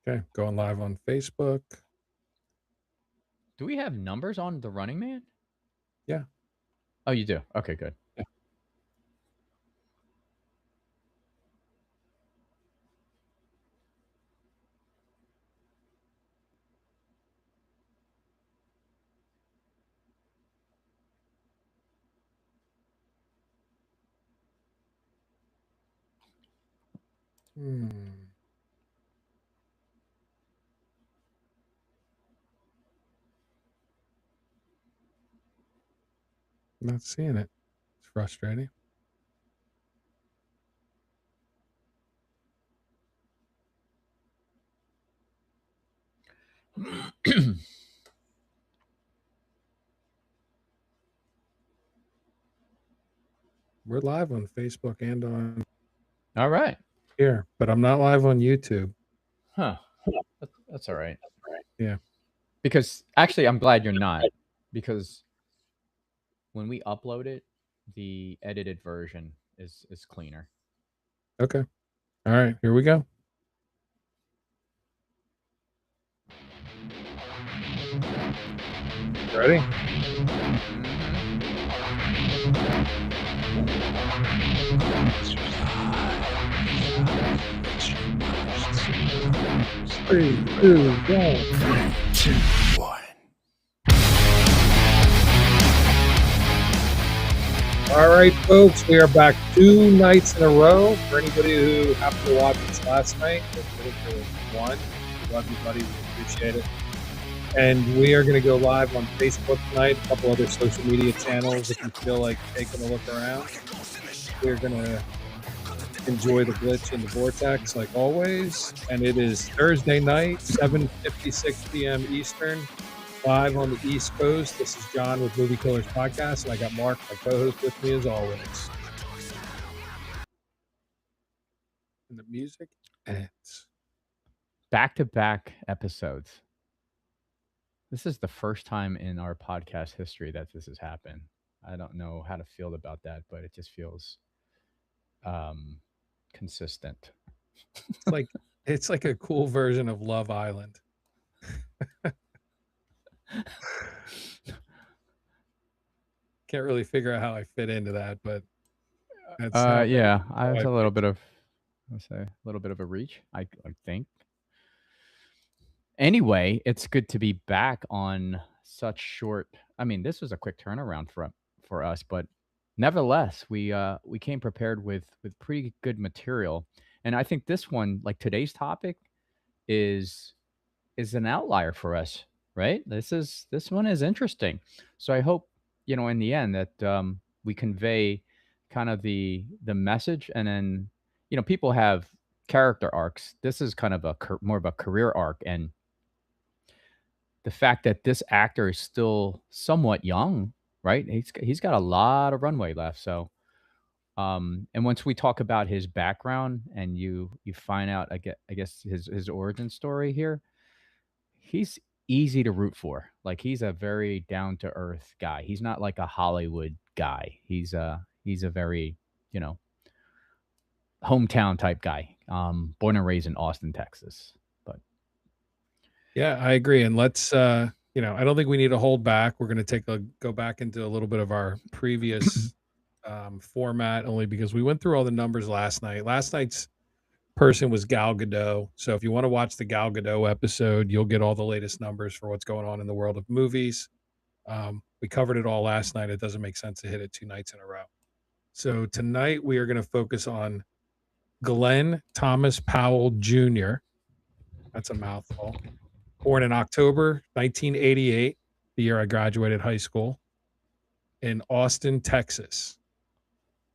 Okay, going live on Facebook. Do we have numbers on the Running Man? Yeah. Oh, you do. Okay, good. Yeah. Hmm. Not seeing it. It's frustrating. We're live on Facebook and on All right. here, but I'm not live on YouTube. Huh. That's all right. Yeah. Because actually, I'm glad you're not. Because when we upload it, the edited version is cleaner. Okay. All right. Here we go. Ready? Three, two, one. 2, 1. All right, folks, we are back 2 nights in a row. For anybody who happened to watch us last night, for one, we love you, buddy. We appreciate it. And we are going to go live on Facebook tonight, a couple other social media channels if you feel like taking a look around. We're going to enjoy the glitch and the vortex like always. And it is Thursday night, 7:56 p.m. Eastern, live on the East Coast. This is John with Movie Killers Podcast, and I got Mark, my co-host, with me as always. And the music ends. Back-to-back episodes. This is the first time in our podcast history that this has happened. I don't know how to feel about that, but it just feels consistent. It's like a cool version of Love Island. Can't really figure out how I fit into that, but that's yeah, I have a little bit of, let's say, a little bit of a reach, I think. Anyway, it's good to be back on such short. I mean, this was a quick turnaround for us, but nevertheless, we came prepared with pretty good material, and I think this one, like today's topic, is an outlier for us, right? This one is interesting, so I hope in the end that we convey kind of the message, and then people have character arcs. This is kind of more of a career arc, and the fact that this actor is still somewhat young, right? He's got a lot of runway left. So, and once we talk about his background and you find out, I guess his origin story here, he's easy to root for. Like he's a very down to earth guy. He's not like a Hollywood guy. He's a very you know hometown type guy. Born and raised in Austin, Texas. But Yeah, I agree. And let's I don't think we need to hold back. We're going to go back into a little bit of our previous format, only because we went through all the numbers last night. Last night's person was Gal Gadot. So if you want to watch the Gal Gadot episode, you'll get all the latest numbers for what's going on in the world of movies. We covered it all last night. It doesn't make sense to hit it 2 nights in a row. So tonight we are going to focus on Glenn Thomas Powell Jr. That's a mouthful. Born in October 1988, the year I graduated high school, in Austin, Texas.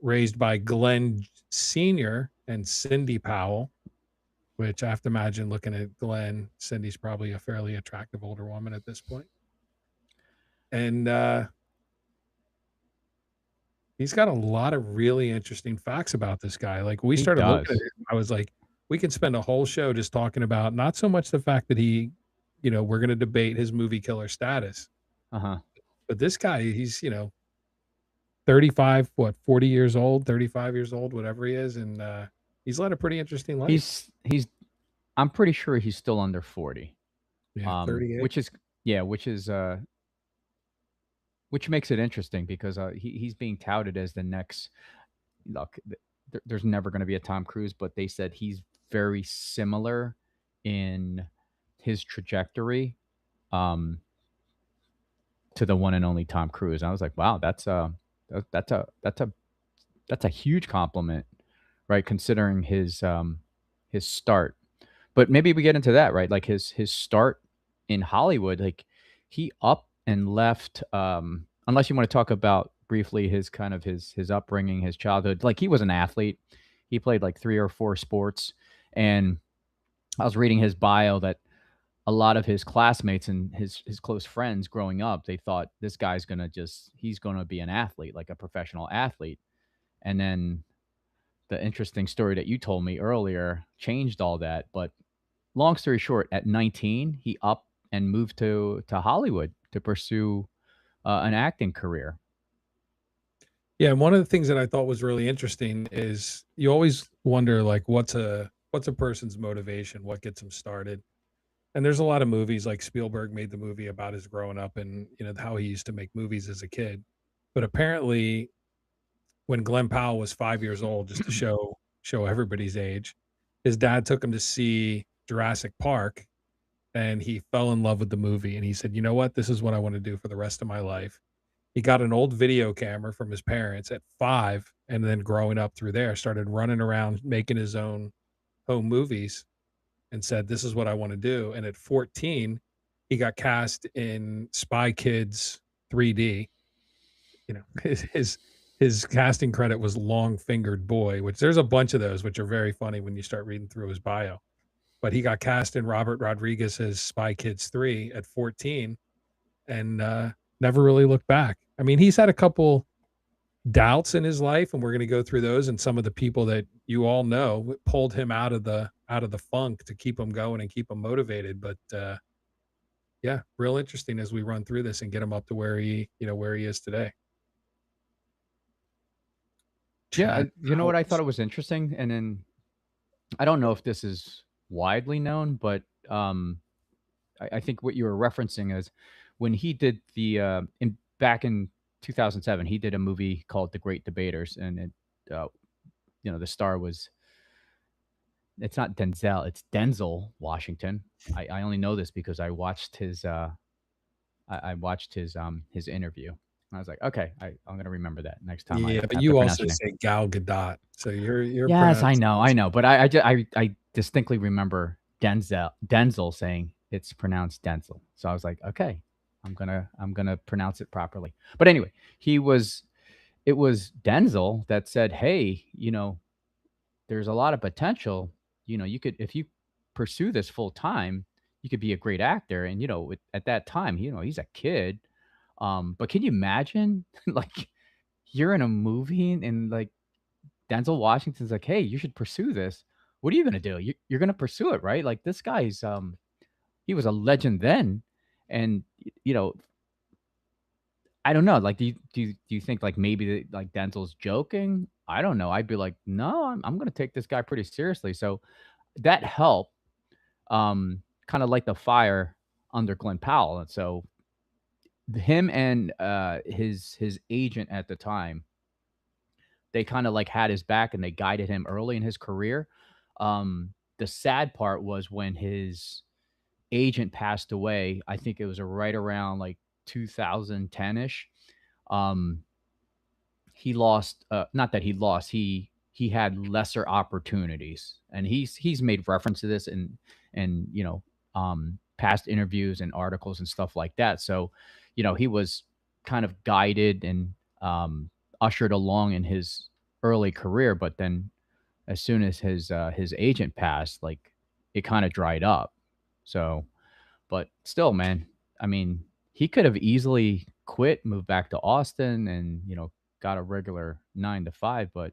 Raised by Glenn Sr. and Cindy Powell, which I have to imagine, looking at Glenn, Cindy's probably a fairly attractive older woman at this point. And he's got a lot of really interesting facts about this guy. Like we started looking at it, I was like, we could spend a whole show just talking about not so much the fact that he, we're going to debate his movie killer status. Uh-huh. But this guy, he's, 35, what, 40 years old, 35 years old, whatever he is, and, he's led a pretty interesting life. He's I'm pretty sure he's still under 40. Yeah, 38. Which is yeah, which makes it interesting because, he's being touted as the next look, there's never gonna be a Tom Cruise, but they said he's very similar in his trajectory, um, to the one and only Tom Cruise. I was like, "Wow, that's a huge compliment," right, considering his start. But maybe we get into that, right? Like his start in Hollywood, like he up and left, unless you want to talk about briefly his kind of his upbringing, his childhood. Like he was an athlete. He played like 3 or 4 sports, and I was reading his bio that a lot of his classmates and his close friends growing up, they thought this guy's gonna just he's gonna be an athlete, like a professional athlete. And then the interesting story that you told me earlier changed all that. But long story short, at 19, he up and moved to Hollywood to pursue, an acting career. Yeah, and one of the things that I thought was really interesting is you always wonder, like, what's a person's motivation? What gets them started? And there's a lot of movies, like Spielberg made the movie about his growing up and, how he used to make movies as a kid. But apparently, when Glenn Powell was 5 years old, just to show everybody's age, his dad took him to see Jurassic Park, and he fell in love with the movie, and he said, "You know what? This is what I wanna do for the rest of my life." He got an old video camera from his parents at 5, and then growing up through there, started running around making his own home movies and said, "This is what I wanna do," and at 14, he got cast in Spy Kids 3D. His casting credit was Long Fingered Boy, which there's a bunch of those, which are very funny when you start reading through his bio. But he got cast in Robert Rodriguez's Spy Kids 3 at 14 and, never really looked back. I mean, he's had a couple doubts in his life, and we're gonna go through those, and some of the people that you all know pulled him out of the funk to keep him going and keep him motivated, but, yeah, real interesting as we run through this and get him up to where he is today. Yeah, Chad you know what I thought Howells. it was interesting? And then I don't know if this is widely known, but, I think what you were referencing is when he did the, in back in 2007, he did a movie called The Great Debaters, and uh, the star was it's not Denzel, it's Denzel Washington. I only know this because I watched his interview. I was like, "Okay, I'm gonna remember that next time I Yeah, but have to you pronounce also your name." say Gal Gadot, so your Yes, I pronunciation. know, but I distinctly remember Denzel saying it's pronounced Denzel. So I was like, "Okay, I'm gonna pronounce it properly." But anyway, it was Denzel that said, "Hey, there's a lot of potential. You could if you pursue this full time, you could be a great actor." And at that time, he's a kid. But can you imagine, like, you're in a movie and like Denzel Washington's like, "Hey, you should pursue this." What are you gonna do? You're gonna pursue it, right? Like this guy's he was a legend then, and I don't know. Like, do you think like maybe like Denzel's joking? I don't know. I'd be like, no, I'm gonna take this guy pretty seriously. So that helped, kind of light the fire under Glenn Powell. And so him and his agent at the time, they kind of like had his back and they guided him early in his career. The sad part was when his agent passed away. I think it was right around like 2010ish. Um, he lost. Not that he lost. He had lesser opportunities, and he's made reference to this in past interviews and articles and stuff like that. So, he was kind of guided and ushered along in his early career, but then as soon as his agent passed, like it kind of dried up. So, but still, man, I mean, he could have easily quit, moved back to Austin, and got a regular 9 to 5, but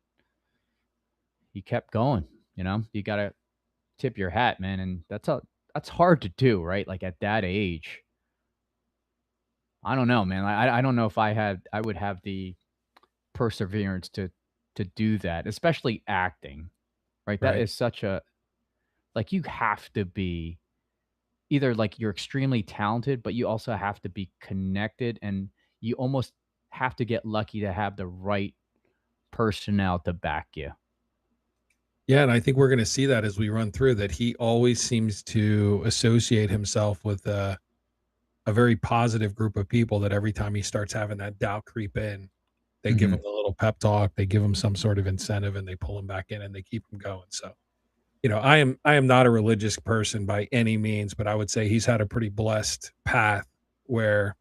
he kept going. You gotta tip your hat, man, and that's hard to do, right? Like at that age, I don't know, man. I don't know if I would have the perseverance to do that, especially acting, right? That Right. is such a like you have to be either like you're extremely talented, but you also have to be connected and you almost have to get lucky to have the right personnel to back you. Yeah, and I think we're gonna see that as we run through that he always seems to associate himself with a very positive group of people that every time he starts having that doubt creep in, they give him Mhm. a little pep talk, they give him some sort of incentive, and they pull him back in and they keep him going. So, I am not a religious person by any means, but I would say he's had a pretty blessed path where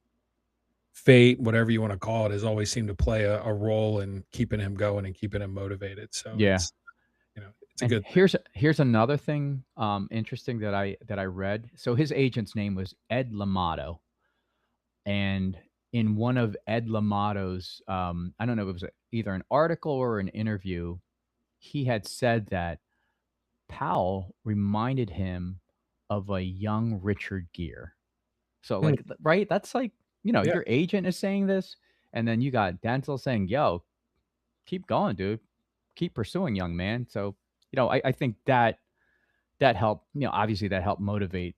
fate, whatever you wanna call it, has always seemed to play a role in keeping him going and keeping him motivated. So Yeah. it's a And good thing. here's another thing, interesting that I read. So his agent's name was Ed Lamato, and in one of Ed Lamato's, I don't know if it was either an article or an interview, he had said that Powell reminded him of a young Richard Gere. So, Hmm, like, right? That's like, yeah. your agent is saying this, and then you got Denzel saying, "Yo, keep going, dude. Keep pursuing, young man." So, I think that helped, obviously that helped motivate,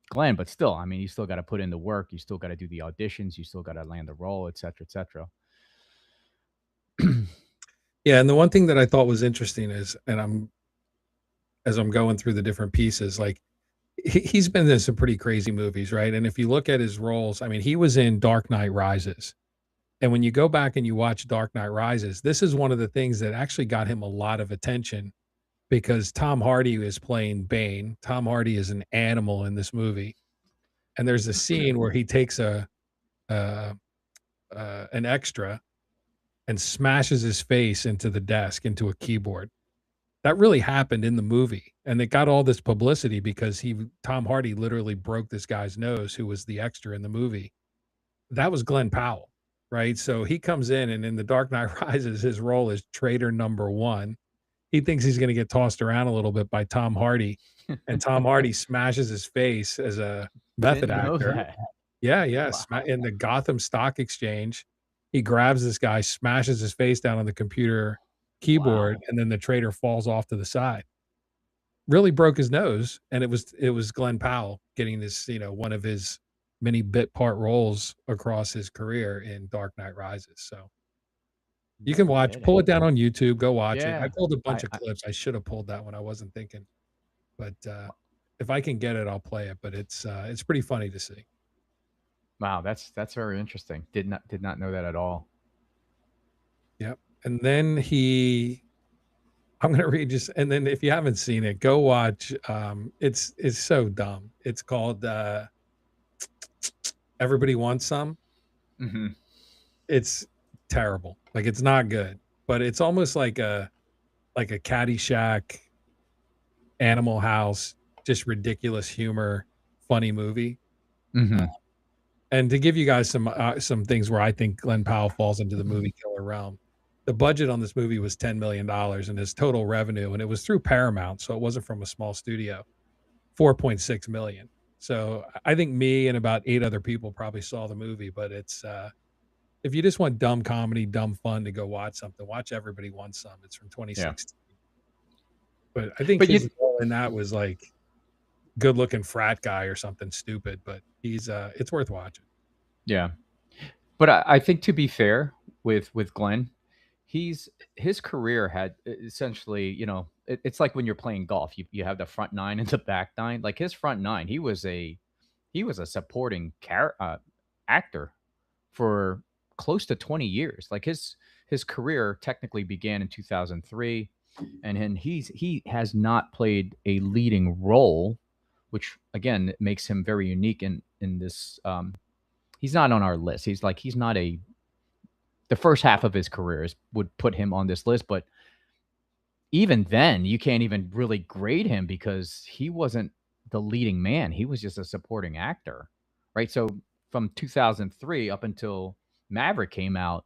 Glenn, but still, I mean, you still gotta put in the work, you still gotta do the auditions, you still gotta land the role, etcetera, etcetera. Yeah, and the one thing that I thought was interesting is and as I'm going through the different pieces, like, he's been in some pretty crazy movies, right? And if you look at his roles, I mean, he was in Dark Knight Rises. And when you go back and you watch Dark Knight Rises, this is one of the things that actually got him a lot of attention because Tom Hardy is playing Bane. Tom Hardy is an animal in this movie. And there's a scene where he takes uh, an extra and smashes his face into the desk, into a keyboard. That really happened in the movie, and it got all this publicity because Tom Hardy literally broke this guy's nose who was the extra in the movie. That was Glenn Powell, right? So he comes in, and in The Dark Knight Rises, his role is traitor number 1. He thinks he's gonna get tossed around a little bit by Tom Hardy, and Tom Hardy smashes his face as a method Didn't know actor. that. Yeah, yeah, Wow. in the Gotham Stock Exchange, he grabs this guy, smashes his face down on the computer keyboard, Wow. and then the traitor falls off to the side. Really broke his nose, and it was Glenn Powell getting this, one of his many bit part roles across his career in Dark Knight Rises. So, you can No pull kidding. it down on YouTube, go watch it. I Yeah. pulled a I bunch of I clips. I should have pulled that one, I wasn't thinking, but, if I can get it, I'll play it, but it's pretty funny to see. wow, that's very interesting. Did not know that at all. Yep, and then I'm gonna read just and then if you haven't seen it, go watch, it's so dumb. It's called, Everybody Wants Some. Mhm. It's terrible. Like, it's not good, but it's almost like a Caddyshack, Animal House, just ridiculous humor, funny movie. Uh, Mhm. and to give you guys some things where I think Glenn Powell falls into the movie killer realm. The budget on this movie was $10,000,000 and his total revenue, and it was through Paramount, so it wasn't from a small studio, 4.6 million. So I think me and about 8 other people probably saw the movie, but if you just want dumb comedy, dumb fun to go watch something, watch Everybody Wants Some. It's from Yeah. 2016. But I think But his you role in that was like good looking frat guy or something stupid, but it's worth watching. yeah. But I think to be fair with Glenn, his career had essentially, it's like when you're playing golf, you have the front nine and the back nine. Like his front nine, he was a supporting actor for close to 20 years. Like his career technically began in 2003, and then he has not played a leading role, which again makes him very unique in this. He's not on our list. He's not a the first half of his career would put him on this list, but even then, you can't even really grade him because he wasn't the leading man. He was just a supporting actor, right? So from 2003 up until Maverick came out,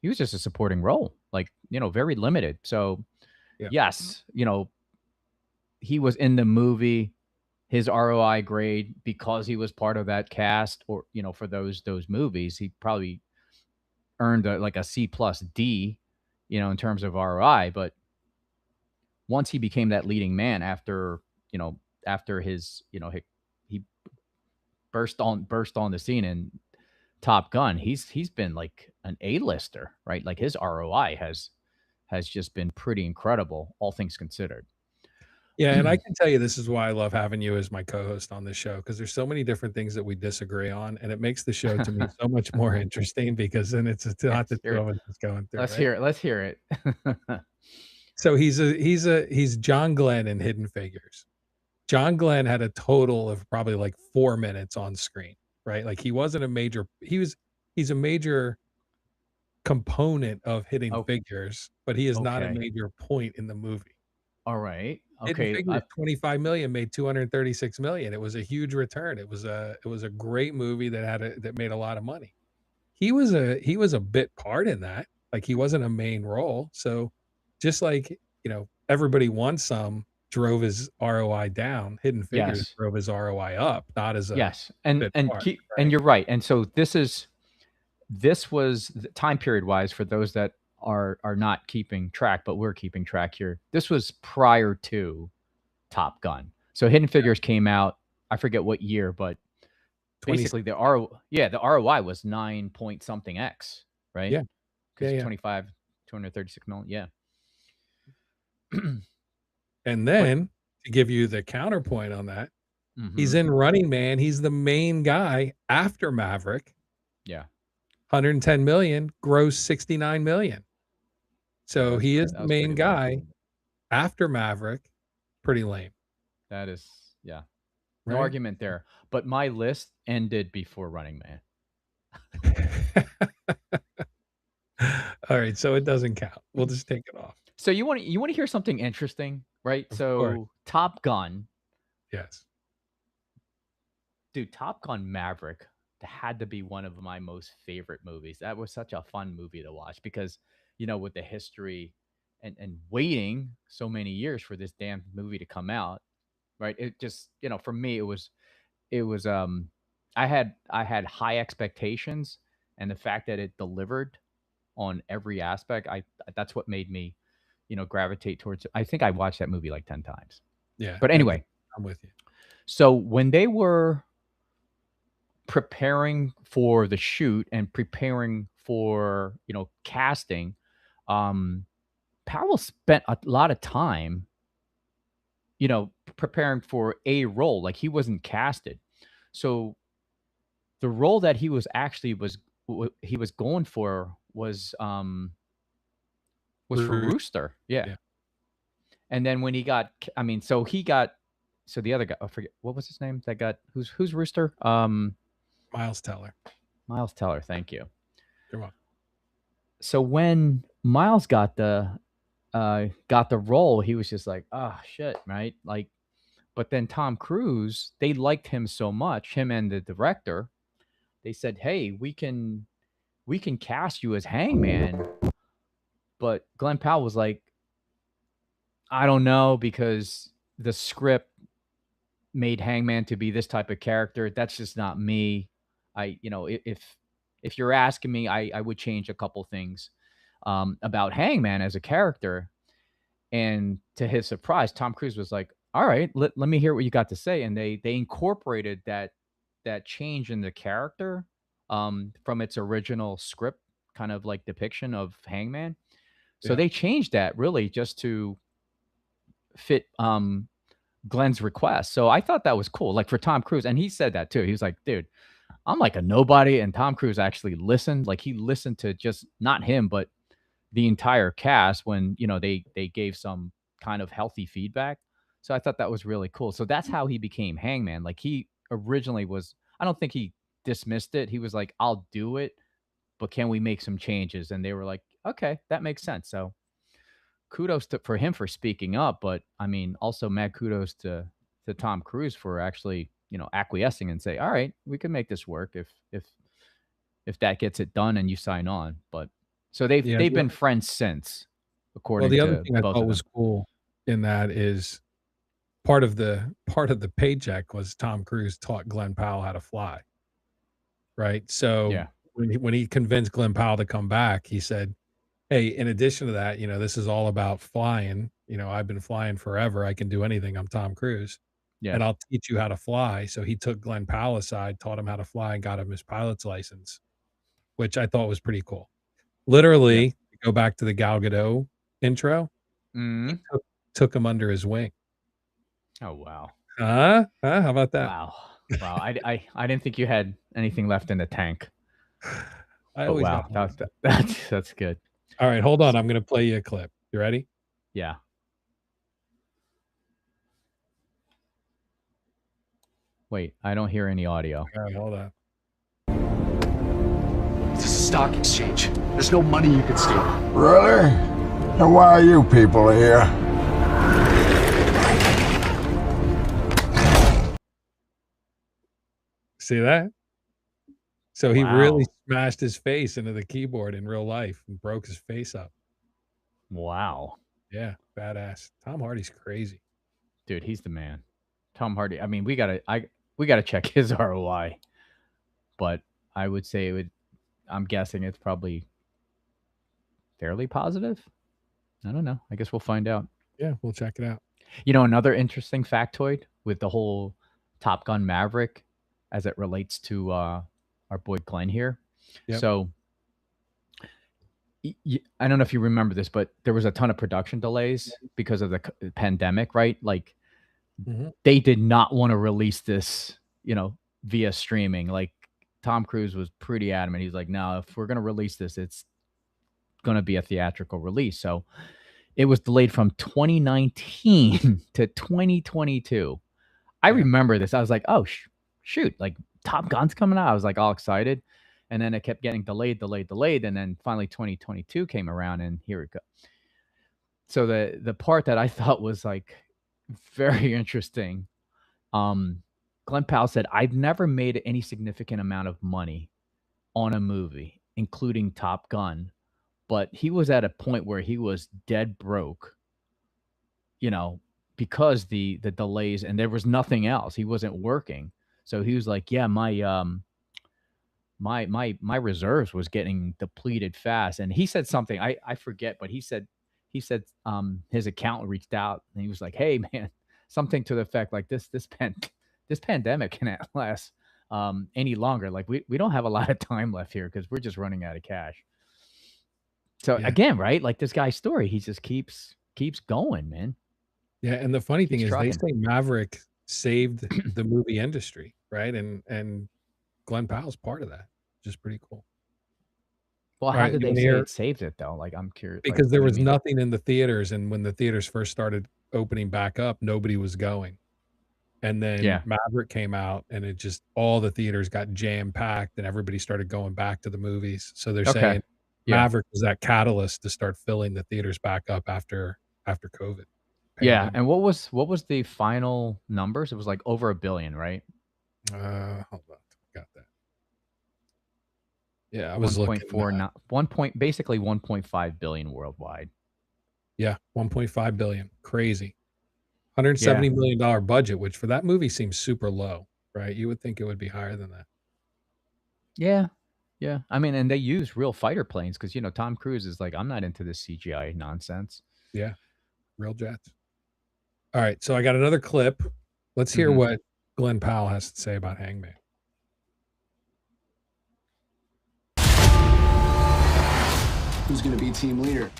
he was just a supporting role, like, very limited. So, Yeah. yes, he was in the movie, his ROI grade because he was part of that cast or, for those movies, he probably earned like a C plus D, in terms of ROI. But once he became that leading man after, after his, he burst on the scene in Top Gun, he's been like an A-lister, right? Like his ROI has just been pretty incredible, all things considered. Yeah, and I can tell you this is why I love having you as my co-host on this show, because there's so many different things that we disagree on, and it makes the show to me so much more interesting because then it's not Let's the hear two it. of us just going through, Let's right? hear it. Let's hear it. So he's John Glenn in Hidden Figures. John Glenn had a total of probably like 4 minutes on screen, right? Like he wasn't a major he's a major component of Hidden Oh, Figures, but he is not a okay. major point in the movie. All right. Hidden Okay. Figures 25 million made 236 million. It was a huge return. It was a great movie that made a lot of money. He was a bit part in that. Like he wasn't a main role. So just like, everybody wants some drove his ROI down, Hidden Figures Yes. drove his ROI up, not as a Yes. And bit and part, keep and right? you're right. And so this was time period wise for those that are not keeping track, but we're keeping track here. This was prior to Top Gun. So Hidden Yeah, Figures came out, I forget what year, but 20 basically the ROI was 9 point something X, right? yeah, yeah, Because yeah. 25, 236 million. Yeah. And But then to give you the counterpoint on that, he's mhm. in Running Man. He's the main guy after Maverick. Yeah. 110 million, gross 69 million. Yeah, So he is that the was main pretty low. guy after Maverick. Pretty lame, That is, yeah. No right? argument there. But my list ended before Running Man. All right, so it doesn't count. We'll just take it off. So you want to hear something interesting, right? Of course. So Top Gun, Yes. dude, Top Gun Maverick had to be one of my most favorite movies. That was such a fun movie to watch because, with the history and waiting so many years for this damn movie to come out, right? It just, for me it was I had high expectations, and the fact that it delivered on every aspect, that's what made me, gravitate towards it. I think I watched that movie like 10 times. Yeah, But anyway, I'm with you. so when they were preparing for the shoot and preparing for, casting, um, Powell spent a lot of time, preparing for a role. Like he wasn't casted. So the role that he was actually he was going for was for Bruce, Rooster. Yeah. yeah, And then when he got I mean, so he got so the other guy, I forget what was his name that got who's Rooster? Miles Teller. Miles Teller, thank you. You're welcome. So when Miles got the role, he was just like, "Oh shit," right? Like, but then Tom Cruise, they liked him so much, him and the director, they said, "Hey, we can cast you as Hangman." But Glenn Powell was like, "I don't know because the script made Hangman to be this type of character. That's just not me. If you're asking me, I would change a couple things about Hangman as a character." And to his surprise, Tom Cruise was like, "All right, let me hear what you got to say." And they incorporated that change in the character from its original script, kind of like depiction of Hangman. So Yeah. they changed that really just to fit Glenn's request. So I thought that was cool. Like for Tom Cruise, and he said that too. He was like, "Dude, I'm like a nobody," and Tom Cruise actually listened. Like he listened to just not him, but the entire cast when they gave some kind of healthy feedback. So I thought that was really cool. So that's how he became Hangman. Like he originally was. I don't think he dismissed it. He was like, "I'll do it, but can we make some changes?" And they were like, "Okay, that makes sense." So kudos for him for speaking up, but I mean, also mad kudos to Tom Cruise for actually, acquiescing and say, "All right, we can make this work if that gets it done and you sign on." But so they've Yeah, they've been friends since, well, according the other to thing I both thought of was them. cool in that is part of the paycheck was Tom Cruise taught Glenn Powell how to fly, right? So Yeah. when he convinced Glenn Powell to come back, he said, "Hey, in addition to that, this is all about flying. I've been flying forever. I can do anything. I'm Tom Cruise, Yeah. and I'll teach you how to fly." So he took Glenn Powell aside, taught him how to fly, and got him his pilot's license, which I thought was pretty cool. Yeah. Literally, go back to the Gal Gadot intro, he Mhm. took him under his wing. Oh, wow. Huh? Huh? How about that? Wow. Wow. I didn't think you had anything left in the tank, I but always got wow, more. that's good. All right, hold on. S I'm gonna play you a clip. You ready? Yeah. Wait, I don't hear any audio. All right, hold on. It's a stock exchange. There's no money you can steal. Really? And why are you people here? See that? So he really Wow. smashed his face into the keyboard in real life and broke his face up. Wow. Yeah, badass. Tom Hardy's crazy. Dude, he's the man. Tom Hardy. I mean, we gotta check his ROI, but I would say I'm guessing it's probably fairly positive. I don't know. I guess we'll find out. Yeah, we'll check it out. Another interesting factoid with the whole Top Gun Maverick as it relates to our boy Glenn here. Yep. So I don't know if you remember this, but there was a ton of production delays because of the pandemic, right? Like Mhm. they did not want to release this, via streaming. Like Tom Cruise was pretty adamant. He's like, no, if we're going to release this, it's going to be a theatrical release. So it was delayed from 2019 to 2022. I Yeah. remember this. I was like, oh, shoot, like Top Gun's coming out. I was like all excited. And then it kept getting delayed. And then finally 2022 came around and here it goes. So the part that I thought was like very interesting, Glenn Powell said, I've never made any significant amount of money on a movie, including Top Gun, but he was at a point where he was dead broke, you know, because the delays and there was nothing else. He wasn't working. So he was like, yeah, my reserves was getting depleted fast. And he said something, I forget, but he said his accountant reached out and he was like, hey man, something to the effect like this pandemic can't last any longer. Like we don't have a lot of time left here because we're just running out of cash. So Yeah. again, right? Like this guy's story, he just keeps going, man. Yeah, and the funny thing Keeps is they trucking. say Maverick saved the movie industry, right? And Glenn Powell's part of that, which is pretty cool. Well, All how right, did you they wanna say hear it saved it though? Like I'm curious. Like, because what there do you was mean? nothing in the theaters, and when the theaters first started opening back up, nobody was going. And then Yeah. Maverick came out, and it just all the theaters got jam-packed, and everybody started going back to the movies. So they're Okay. saying Yeah. Maverick was that catalyst to start filling the theaters back up after COVID Yeah. pandemic. And what was the final numbers? It was like over 1 billion, right? Hold on, got that. Yeah, I was looking, 1.4 not 1 point basically 1.5 billion worldwide. yeah, 1.5 billion, crazy. Yeah. $170 million budget, which for that movie seems super low, right? You would think it would be higher than that. Yeah. Yeah. I mean, and they use real fighter planes because Tom Cruise is like, I'm not into this CGI nonsense. Yeah, real jets. All right, so I got another clip. Let's hear Mhm. what Glenn Powell has to say about Hangman. Who's gonna be team leader?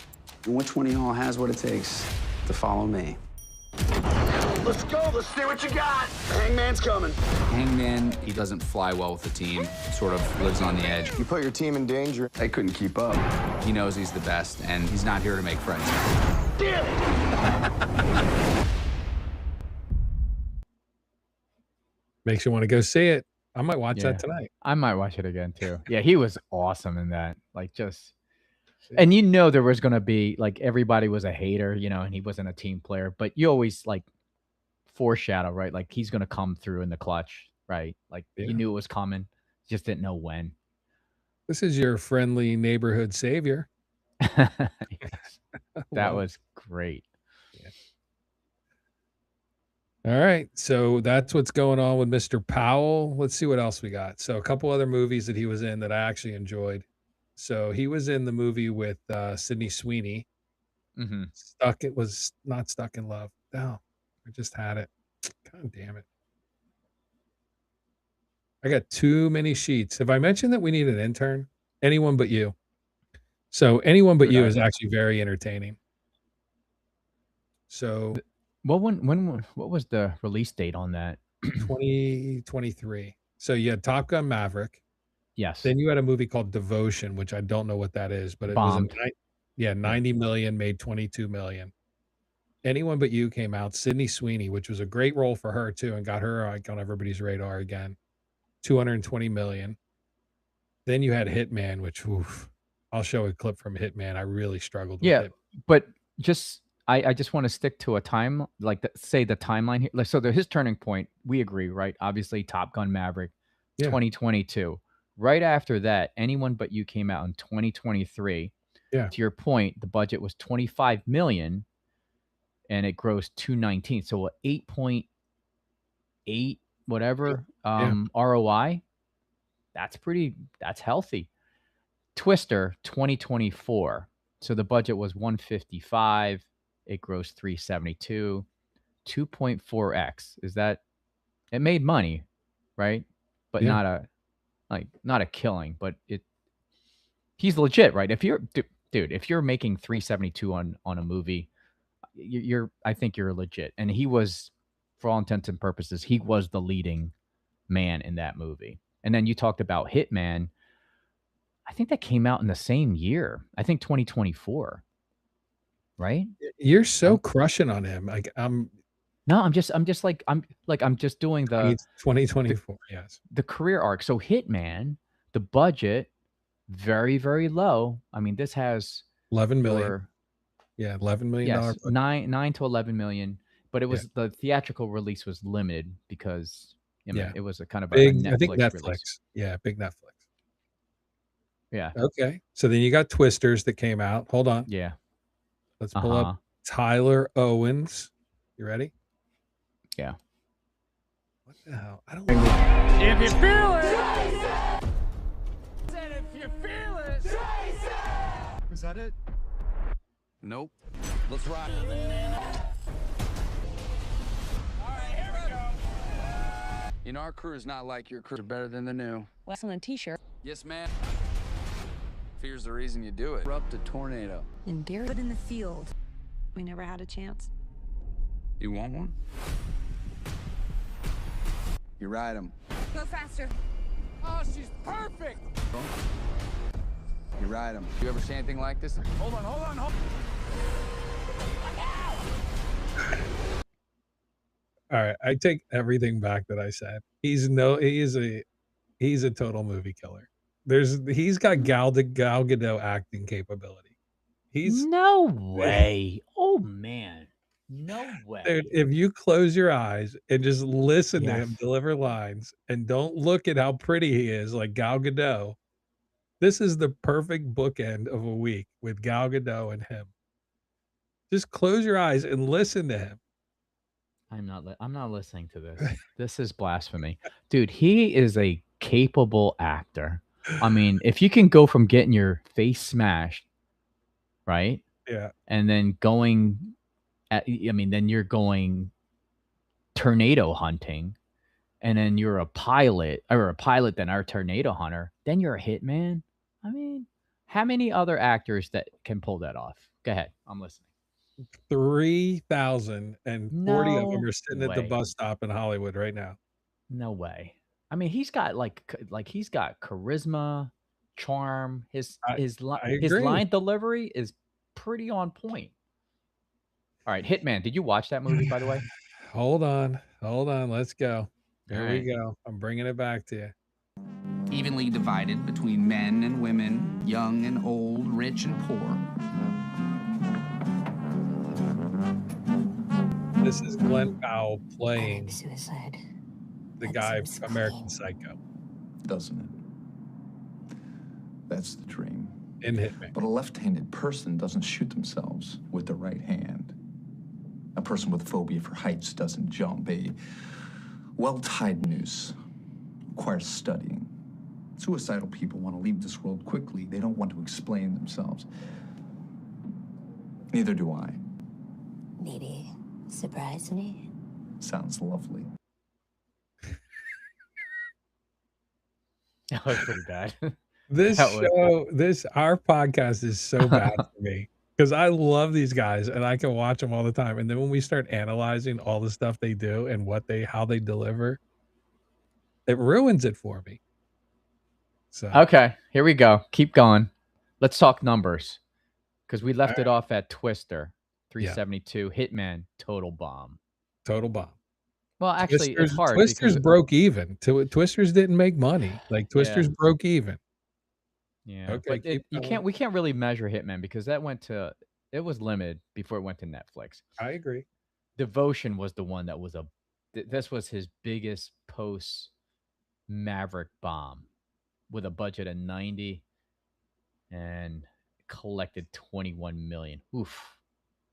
And which one of y'all has what it takes to follow me? Let's go. Let's see what you got. Hangman's coming. Hangman, he doesn't fly well with the team, sort of lives on the edge. You put your team in danger. They couldn't keep up. He knows he's the best, and he's not here to make friends. Damn it! Makes you wanna go see it. I might watch Yeah. that tonight. I might watch it again too. Yeah, he was awesome in that. Like just Yeah. and there was gonna be like everybody was a hater, and he wasn't a team player, but you always like foreshadow, right? Like he's gonna come through in the clutch, right? Like you Yeah. knew it was coming, just didn't know when. This is your friendly neighborhood savior. Yes, I that love it. was great. Yeah. All right. So that's what's going on with Mr. Powell. Let's see what else we got. So a couple other movies that he was in that I actually enjoyed. So he was in the movie with Sydney Sweeney. Mm-hmm. It was not Stuck in Love. No, I just had it. God damn it. I got too many sheets. Have I mentioned that we need an intern? Anyone But You. So Anyone But You is actually very entertaining. So what was the release date on that? 2023. So you had Top Gun Maverick. Yes. Then you had a movie called Devotion, which I don't know what that is, but it Bombed. was 90 million, made 22 million. Anyone But You came out. Sydney Sweeney, which was a great role for her too, and got her like on everybody's radar again. 220 million. Then you had Hitman, which I'll show a clip from Hitman. I really struggled with it. But just I just want to stick to a time, like say the timeline here. Like, so his turning point, we agree, right? Obviously, Top Gun Maverick, 2022. Right after that, Anyone But You came out in 2023. Yeah. To your point, the budget was 25 million, and it grossed 219. So 8.8 whatever ROI. That's healthy. Twister 2024. So the budget was 155. It grossed 372. 2.4x. Is that it made money, right? But not a killing, but he's legit, right? If you're dude, if you're making 372 on a movie, I think you're legit. And he was, for all intents and purposes, he was the leading man in that movie. And then you talked about Hitman. I think that came out in the same year. I think 2024. Right? You're so crushing on him. Like I'm just doing the 2024. Yes. The career arc. So Hitman, the budget, very, very low. I mean, this has 11 million. Yeah, $11 million. Yes, 9 to 11 million. But it was the theatrical release was limited because it was a kind of big, a Netflix I think Netflix. Release. Yeah, big Netflix. Yeah. Okay. So then you got Twisters that came out. Hold on. Yeah. Let's pull up Tyler Owens. You ready? Yeah. What the hell? I don't If you feel it. Said if you feel it. Was that it? Nope. Let's rock. All right, here we go. You know, our crew is not like your crew. Better than the new. What's on the t-shirt? Yes, ma'am. Fear's the reason you do it. Erupt a tornado. In deer, but in the field. We never had a chance. You want one? You ride them. Go faster. Oh, she's perfect. You ride them. You ever see anything like this? Hold on. All right, I take everything back that I said. He's a total movie killer. He's got Gal Gadot acting capability. No way. Oh man. No way. Dude, if you close your eyes and just listen to him deliver lines and don't look at how pretty he is like Gal Gadot, this is the perfect bookend of a week with Gal Gadot and him. Just close your eyes and listen to him. I'm not listening to this. This is blasphemy. Dude, he is a capable actor. I mean, if you can go from getting your face smashed, right? Yeah. And then then you're going tornado hunting, and then you're a pilot, then our tornado hunter, then you're a hitman. I mean, how many other actors that can pull that off? Go ahead. I'm listening. 3,040 of them are sitting at the bus stop in Hollywood right now. No way. I mean, he's got he's got charisma, charm. His line delivery is pretty on point. All right, Hitman. Did you watch that movie, by the way? Hold on. Let's go. There we go. I'm bringing it back to you. Evenly divided between men and women, young and old, rich and poor. This is Glenn Powell playing suicide. The guy from American Psycho. Doesn't it? That's the dream. In Hitman. But a left-handed person doesn't shoot themselves with the right hand. A person with phobia for heights doesn't jump. A well-tied noose requires studying. Suicidal people want to leave this world quickly. They don't want to explain themselves. Neither do I. Maybe surprise me? Sounds lovely. That was pretty bad. This That was- our podcast is so bad for me because I love these guys and I can watch them all the time. And then when we start analyzing all the stuff they do and how they deliver, it ruins it for me. So Okay, here we go. Keep going. Let's talk numbers because we left it off at Twister, 372. Hitman, total bomb. total bomb. Well, actually, it's hard. Twisters because, broke even. Twisters didn't make money. Like Twisters broke even. yeah, Okay, but we can't really measure Hitman because that it was limited before it went to Netflix. I agree. Devotion was the one that was this was his biggest post Maverick bomb with a budget of 90 and collected 21 million. Oof.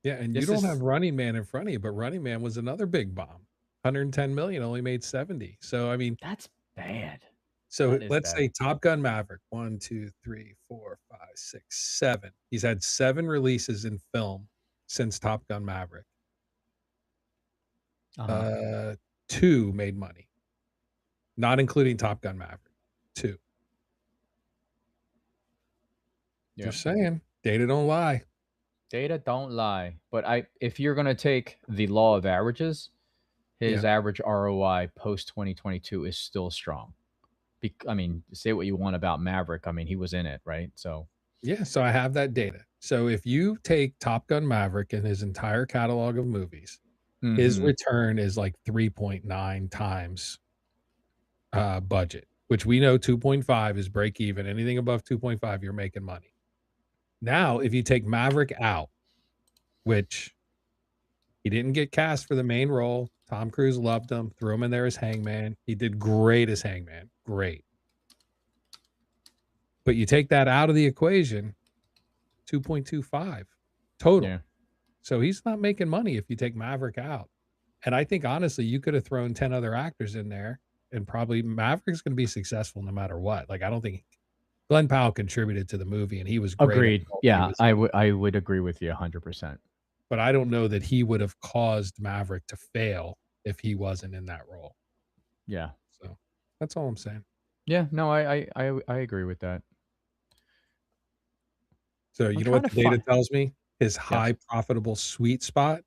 Yeah, and This you don't is- have Running Man in front of you, but Running Man was another big bomb. 110 million, only made 70. So I mean, That's bad. so That is let's bad. say Top Gun Maverick, 1, 2, 3, 4, 5, 6, 7. He's had 7 releases in film since Top Gun Maverick. Uh-huh. 2 made money, not including Top Gun Maverick. 2. Yeah. Just saying, data don't lie. Data don't lie. But if you're gonna take the law of averages, his average ROI post 2022 is still strong. I mean, say what you want about Maverick. I mean, he was in it, right? So Yeah, so I have that data. So if you take Top Gun Maverick and his entire catalog of movies, his Mhm. return is like 3.9 times budget, which we know 2.5 is break even. Anything above 2.5, you're making money. Now, if you take Maverick out, which he didn't get cast for the main role, Tom Cruise loved him, threw him in there as Hangman. He did great as Hangman. Great. But you take that out of the equation, 2.25 total. Yeah. So he's not making money if you take Maverick out. And I think honestly, you could have thrown 10 other actors in there and probably Maverick's going to be successful no matter what. Like, I don't think Glenn Powell contributed to the movie and he was great. Agreed. Yeah, I would agree with you 100%. But I don't know that he would have caused Maverick to fail if he wasn't in that role. Yeah. So that's all I'm saying. Yeah, no, I agree with that. So you know what the trying to data find- tells me? His high profitable sweet spot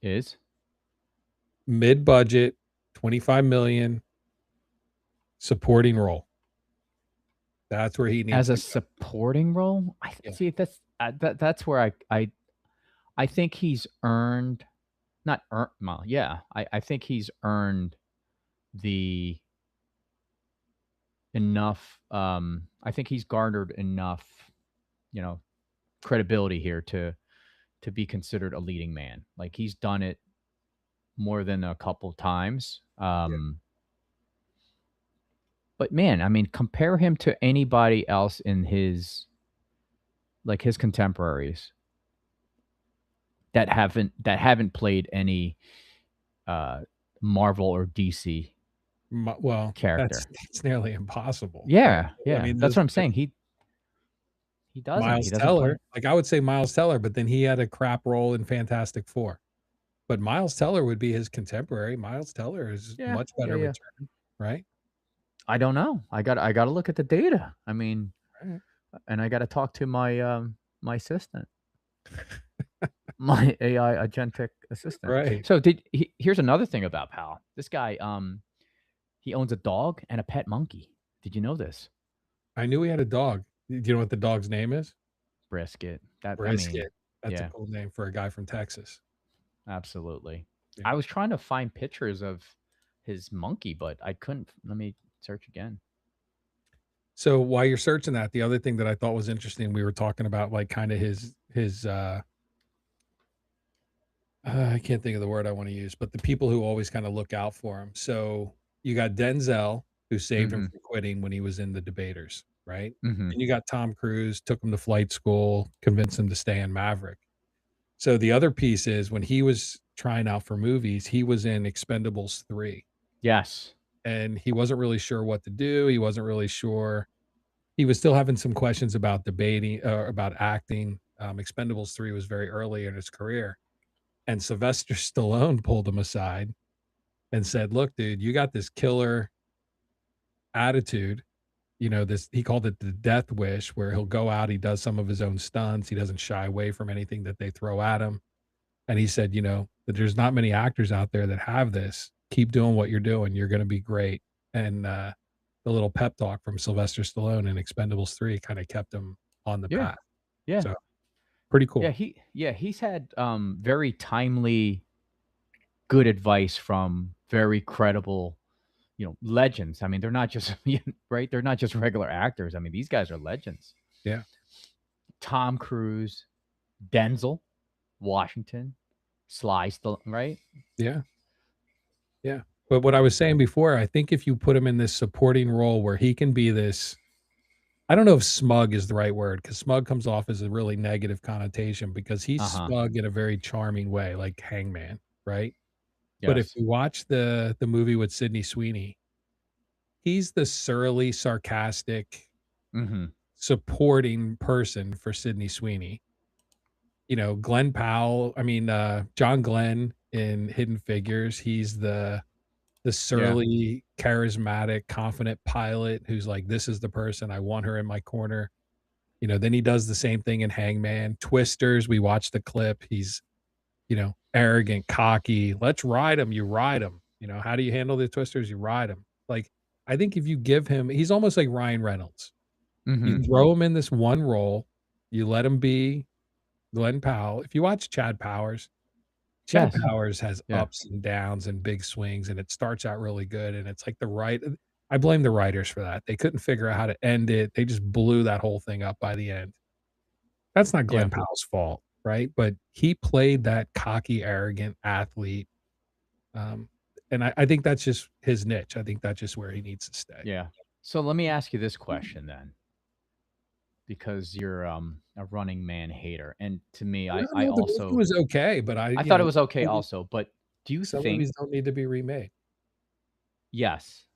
Is mid-budget, 25 million supporting role. That's where he needs as a to go. supporting role. See that's where I think he's earned, not earned. Well, yeah, I think he's earned the enough. I think he's garnered enough, credibility here to be considered a leading man. Like he's done it more than a couple times. But man, I mean, compare him to anybody else in his contemporaries that haven't played any Marvel or DC Well, character. That's nearly impossible. Yeah, I yeah. mean, That's what I'm saying. He doesn't. Miles He doesn't Teller. play- Like I would say Miles Teller, but then he had a crap role in Fantastic Four. But Miles Teller would be his contemporary. Miles Teller is Yeah, much better yeah. return, right? I don't know. I got to look at the data. I mean, Right. and I got to talk to my my assistant, my AI agentic assistant. Right. So here's another thing about Powell. This guy, he owns a dog and a pet monkey. Did you know this? I knew he had a dog. Do you know what the dog's name is? Brisket. Brisket. That's yeah. a cool name for a guy from Texas. Absolutely. Yeah. I was trying to find pictures of his monkey, but I couldn't. Let me search again. So while you're searching that, the other thing that I thought was interesting, we were talking about like kind of his I can't think of the word I want to use, but the people who always kind of look out for him. So you got Denzel, who saved him from quitting when he was in The Debaters, right? Mhm. And you got Tom Cruise, took him to flight school, convinced him to stay in Maverick. So the other piece is when he was trying out for movies, he was in Expendables 3 Yes. and he wasn't really sure what to do. He wasn't really sure. He was still having some questions about debating about acting. Expendables 3 was very early in his career. And Sylvester Stallone pulled him aside and said, "Look, dude, you got this killer attitude. You know, this," he called it the death wish, where he'll go out, he does some of his own stunts, he doesn't shy away from anything that they throw at him. And he said, "You know, that there's not many actors out there that have this. Keep doing what you're doing. You're gonna be great." And the little pep talk from Sylvester Stallone in Expendables 3 kind of kept him on the Yeah. path. Yeah. So pretty cool. He's had very timely good advice from very credible, legends. I mean, they're not just right, they're not just regular actors. I mean, these guys are legends. Yeah. Tom Cruise, Denzel Washington, Sly Stallone, right? Yeah. Yeah. But what I was saying before, I think if you put him in this supporting role where he can be this, I don't know if smug is the right word, because smug comes off as a really negative connotation because he's Uh-huh. smug in a very charming way, like Hangman, right? But if Yes. you watch the movie with Sydney Sweeney, he's the surly, sarcastic, Mm-hmm. supporting person for Sydney Sweeney. You know, Glenn Powell, I mean, John Glenn in Hidden Figures, he's the surly, charismatic, confident pilot who's like, "This is the person, I want her in my corner." You know, then he does the same thing in Hangman. Twisters, we watched the clip. He's, you know, arrogant, cocky. "Let's ride him." You ride him. You know, how do you handle the twisters? You ride him. Like, I think if you give him, he's almost like Ryan Reynolds. Mm-hmm. You throw him in this one role, you let him be Glenn Powell. If you watch Chad Powers, Chad Yes. Powers has Yeah. ups and downs and big swings, and it starts out really good, and it's like I blame the writers for that. They couldn't figure out how to end it. They just blew that whole thing up by the end. That's not Glenn Yeah. Powell's fault, right? But he played that cocky, arrogant athlete. And I think that's just his niche. I think that's just where he needs to stay. Yeah. So let me ask you this question then, because you're a Running Man hater, and to me, No, I the movie also was okay, but I you thought it know, was okay movies also. But do you some think? movies don't need to be remade, Yes,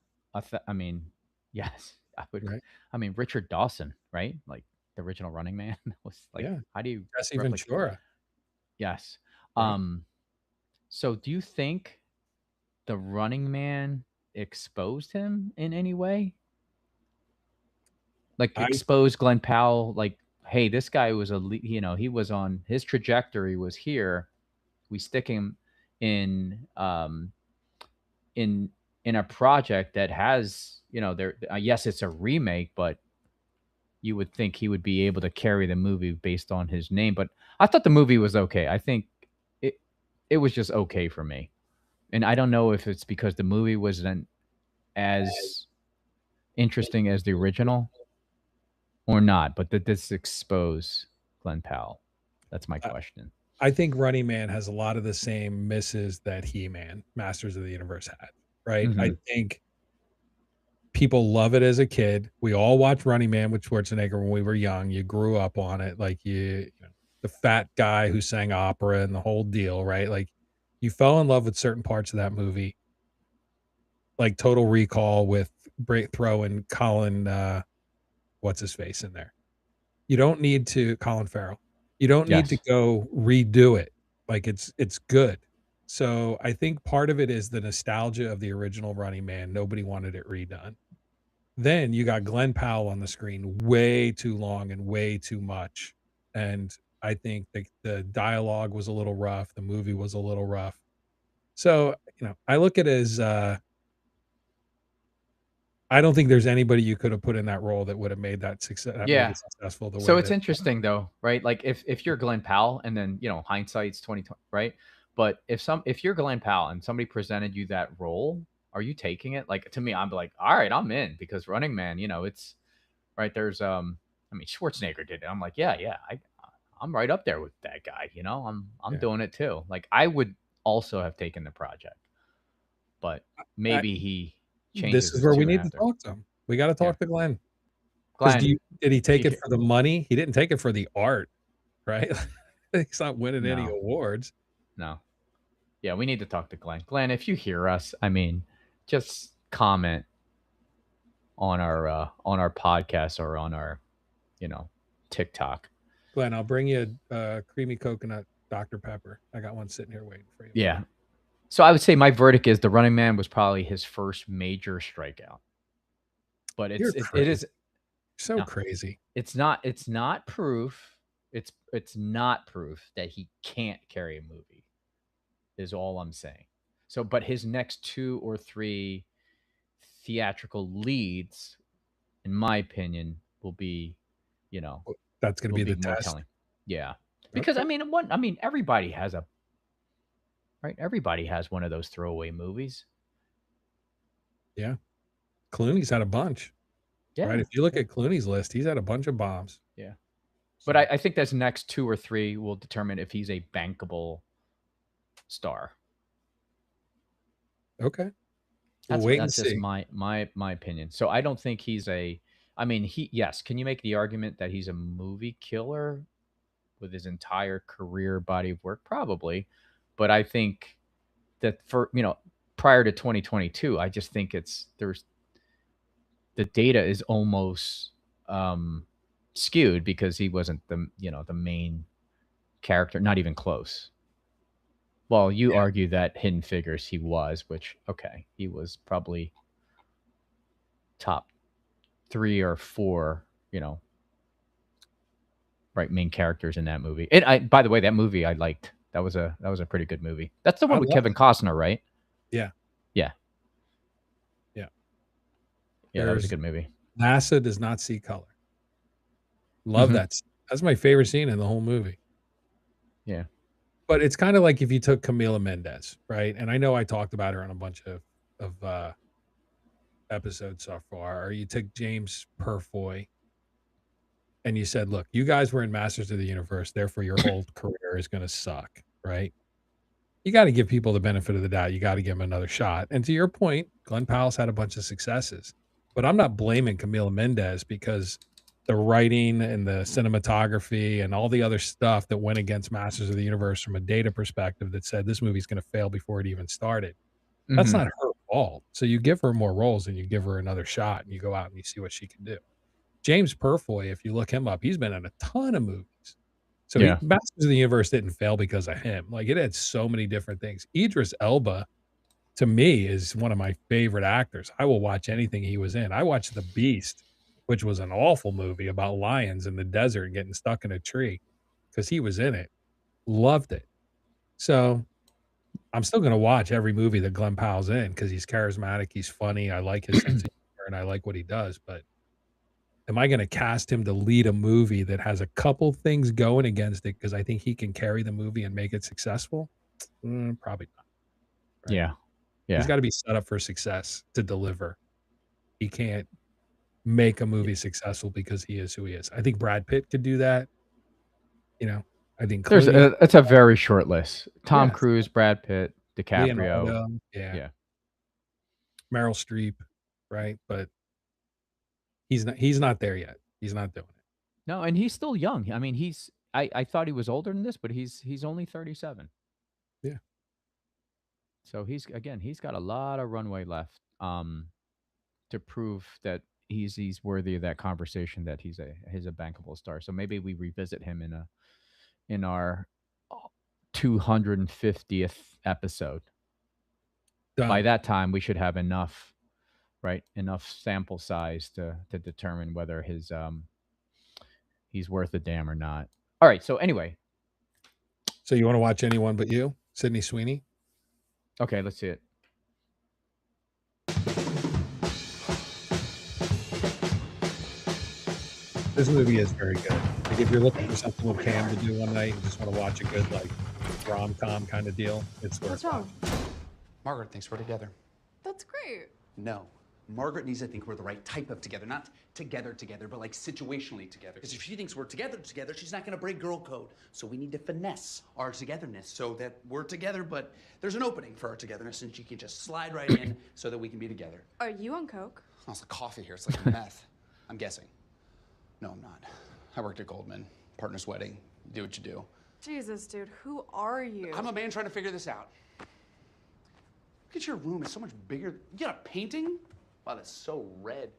I mean, yes, I would. right? I mean, Richard Dawson, right? Like the original Running Man was like, Yeah. how do you Jesse replicate? Ventura, Yes. right? So do you think the Running Man exposed him in any way? Like I exposed Glenn Powell, like, hey, this guy was he was on his trajectory was here. We stick him in in in a project that has, there yes, it's a remake, but you would think he would be able to carry the movie based on his name. But I thought the movie was okay. I think it was just okay for me. And I don't know if it's because the movie wasn't as interesting as the original or not, but did this expose Glenn Powell? That's my question. I think Running Man has a lot of the same misses that He-Man, Masters of the Universe had, right? I Mhm. think people love it as a kid. We all watched Running Man with Schwarzenegger when we were young. You grew up on it, like you know, the fat guy who sang opera and the whole deal, right? Like you fell in love with certain parts of that movie, like Total Recall with throwing Colin, what's his face in there. You don't need to Colin Farrell. You don't need to Yes. go redo it. Like it's good. So I think part of it is the nostalgia of the original Running Man. Nobody wanted it redone. Then you got Glenn Powell on the screen way too long and way too much. And I think the dialogue was a little rough. The movie was a little rough. So, I look at it as I don't think there's anybody you could have put in that role that would have made that made Yeah. it successful the way So it's that. interesting though, right? Like if you're Glenn Powell and then, hindsight's 2020, right? But if you're Glenn Powell and somebody presented you that role, are you taking it? Like to me, I'm like, all right, I'm in, because Running Man, it's right there's I mean Schwarzenegger did it. I'm like, yeah, I'm right up there with that guy, I'm Yeah. doing it too. Like I would also have taken the project, but maybe he changes This is it where we too need to after. talk to him. We got to Yeah. talk to Glenn. Because Glenn, did he take you it for the money? He didn't take it for the art, right? He's not winning any No. awards. No. Yeah, we need to talk to Glenn. Glenn, if you hear us, I mean, just comment on our podcast or on our, TikTok. Glenn, I'll bring you a creamy coconut Dr. Pepper. I got one sitting here waiting for you. Yeah. So I would say my verdict is The Running Man was probably his first major strikeout. But it is so crazy. It's not proof. It's not proof that he can't carry a movie. Is all I'm saying. So, but his next 2 or 3 theatrical leads, in my opinion, will be, that's going to be the more test. telling. Yeah, because everybody has everybody has one of those throwaway movies. Yeah, Clooney's had a bunch. Yeah, right. If you look at Clooney's list, he's had a bunch of bombs. Yeah, but I think those next 2 or 3 will determine if he's a bankable star. Okay. That's wait and just see. my opinion. So I don't think he's yes, can you make the argument that he's a movie killer with his entire career body of work? Probably. But I think that prior to 2022, I just think the data is almost skewed because he wasn't the main character, not even close. Well, you argue that Hidden Figures he was, which, okay, he was probably top 3 or 4, main characters in that movie. And by the way, that movie I liked. That was a pretty good movie. That's the one with Kevin Costner, right? Yeah. Yeah. Yeah. Yeah, that was a good movie. NASA does not see color. Love that. That's my favorite scene in the whole movie. Yeah. But it's kind of like if you took Camila Mendes, right? And I know I talked about her on a bunch of episodes so far. Or you took James Purfoy and you said, look, you guys were in Masters of the Universe, therefore your whole career is going to suck, right? You got to give people the benefit of the doubt. You got to give them another shot. And to your point, Glenn Powell's had a bunch of successes. But I'm not blaming Camila Mendes because the writing and the cinematography and all the other stuff that went against Masters of the Universe from a data perspective that said this movie's going to fail before it even started. That's not her fault. So you give her more roles and you give her another shot and you go out and you see what she can do. James Purfoy, if you look him up, he's been in a ton of movies. So Masters of the Universe didn't fail because of him. Like, it had so many different things. Idris Elba, to me, is one of my favorite actors. I will watch anything he was in. I watched The Beast, which was an awful movie about lions in the desert getting stuck in a tree because he was in it. Loved it. So I'm still going to watch every movie that Glenn Powell's in because he's charismatic. He's funny. I like his sense of humor and I like what he does. But am I going to cast him to lead a movie that has a couple things going against it because I think he can carry the movie and make it successful? Probably not. Right? Yeah. He's got to be set up for success to deliver. He can't make a movie successful because he is who he is. I think Brad Pitt could do that. I think it's a very short list. Tom Cruise, Brad Pitt, DiCaprio. Leonardo, yeah. Meryl Streep, right? But he's not there yet. He's not doing it. No, and he's still young. I mean, I thought he was older than this, but he's only 37. Yeah. So he's got a lot of runway left to prove that he's worthy of that conversation, that he's a bankable star. So maybe we revisit him in our 250th episode. Done. By that time, we should have enough sample size to determine whether he's worth a damn or not. All right. So anyway. So you want to watch Anyone But You, Sydney Sweeney? Okay, let's see it. This movie is very good. Like, if you're looking for something with Cam to do one night and just want to watch a good rom-com kind of deal, it's worth it. What's wrong? Margaret thinks we're together. That's great. No. Margaret needs to think we're the right type of together. Not together, but like situationally together. Because if she thinks we're together, she's not going to break girl code. So we need to finesse our togetherness so that we're together, but there's an opening for our togetherness and she can just slide right in so that we can be together. Are you on coke? Oh, it's like coffee here. It's like meth. I'm guessing. No, I'm not. I worked at Goldman. Partner's wedding. You do what you do. Jesus, dude, who are you? I'm a man trying to figure this out. Look at your room. It's so much bigger. You got a painting? Wow, that's so red.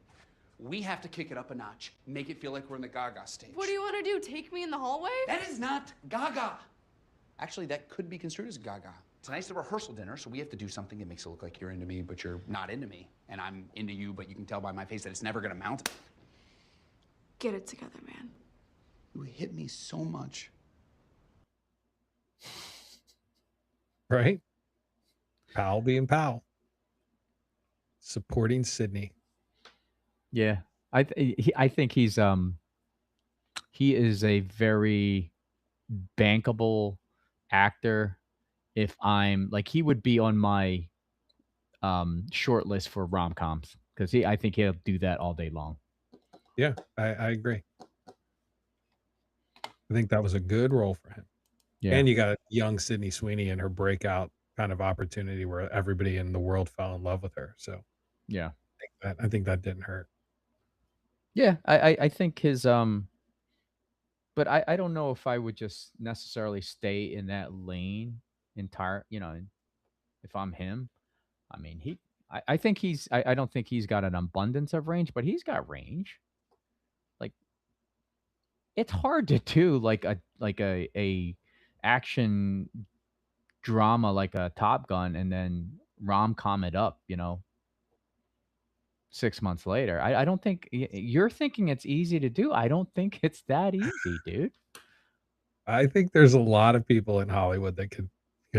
We have to kick it up a notch. Make it feel like we're in the Gaga stage. What do you want to do? Take me in the hallway? That is not Gaga. Actually, that could be construed as Gaga. Tonight's the rehearsal dinner, so we have to do something that makes it look like you're into me, but you're not into me. And I'm into you, but you can tell by my face that it's never gonna mount. Get it together, man. You hit me so much. Right? Powell being Powell. Supporting Sydney. Yeah, I think he is a very bankable actor. If I'm like, he would be on my short list for rom-coms because I think he'll do that all day long. Yeah, I agree. I think that was a good role for him. Yeah, And you got a young Sydney Sweeney in her breakout kind of opportunity where everybody in the world fell in love with her. So yeah, I think that didn't hurt. yeah. I think his but I don't know if I would just necessarily stay in that lane entire. If I'm him, I mean I think I don't think he's got an abundance of range, but he's got range. Like, it's hard to do like a action drama like a Top Gun and then rom-com it up, 6 months later. I don't think you're thinking it's easy to do. I don't think it's that easy, dude. I think there's a lot of people in Hollywood that could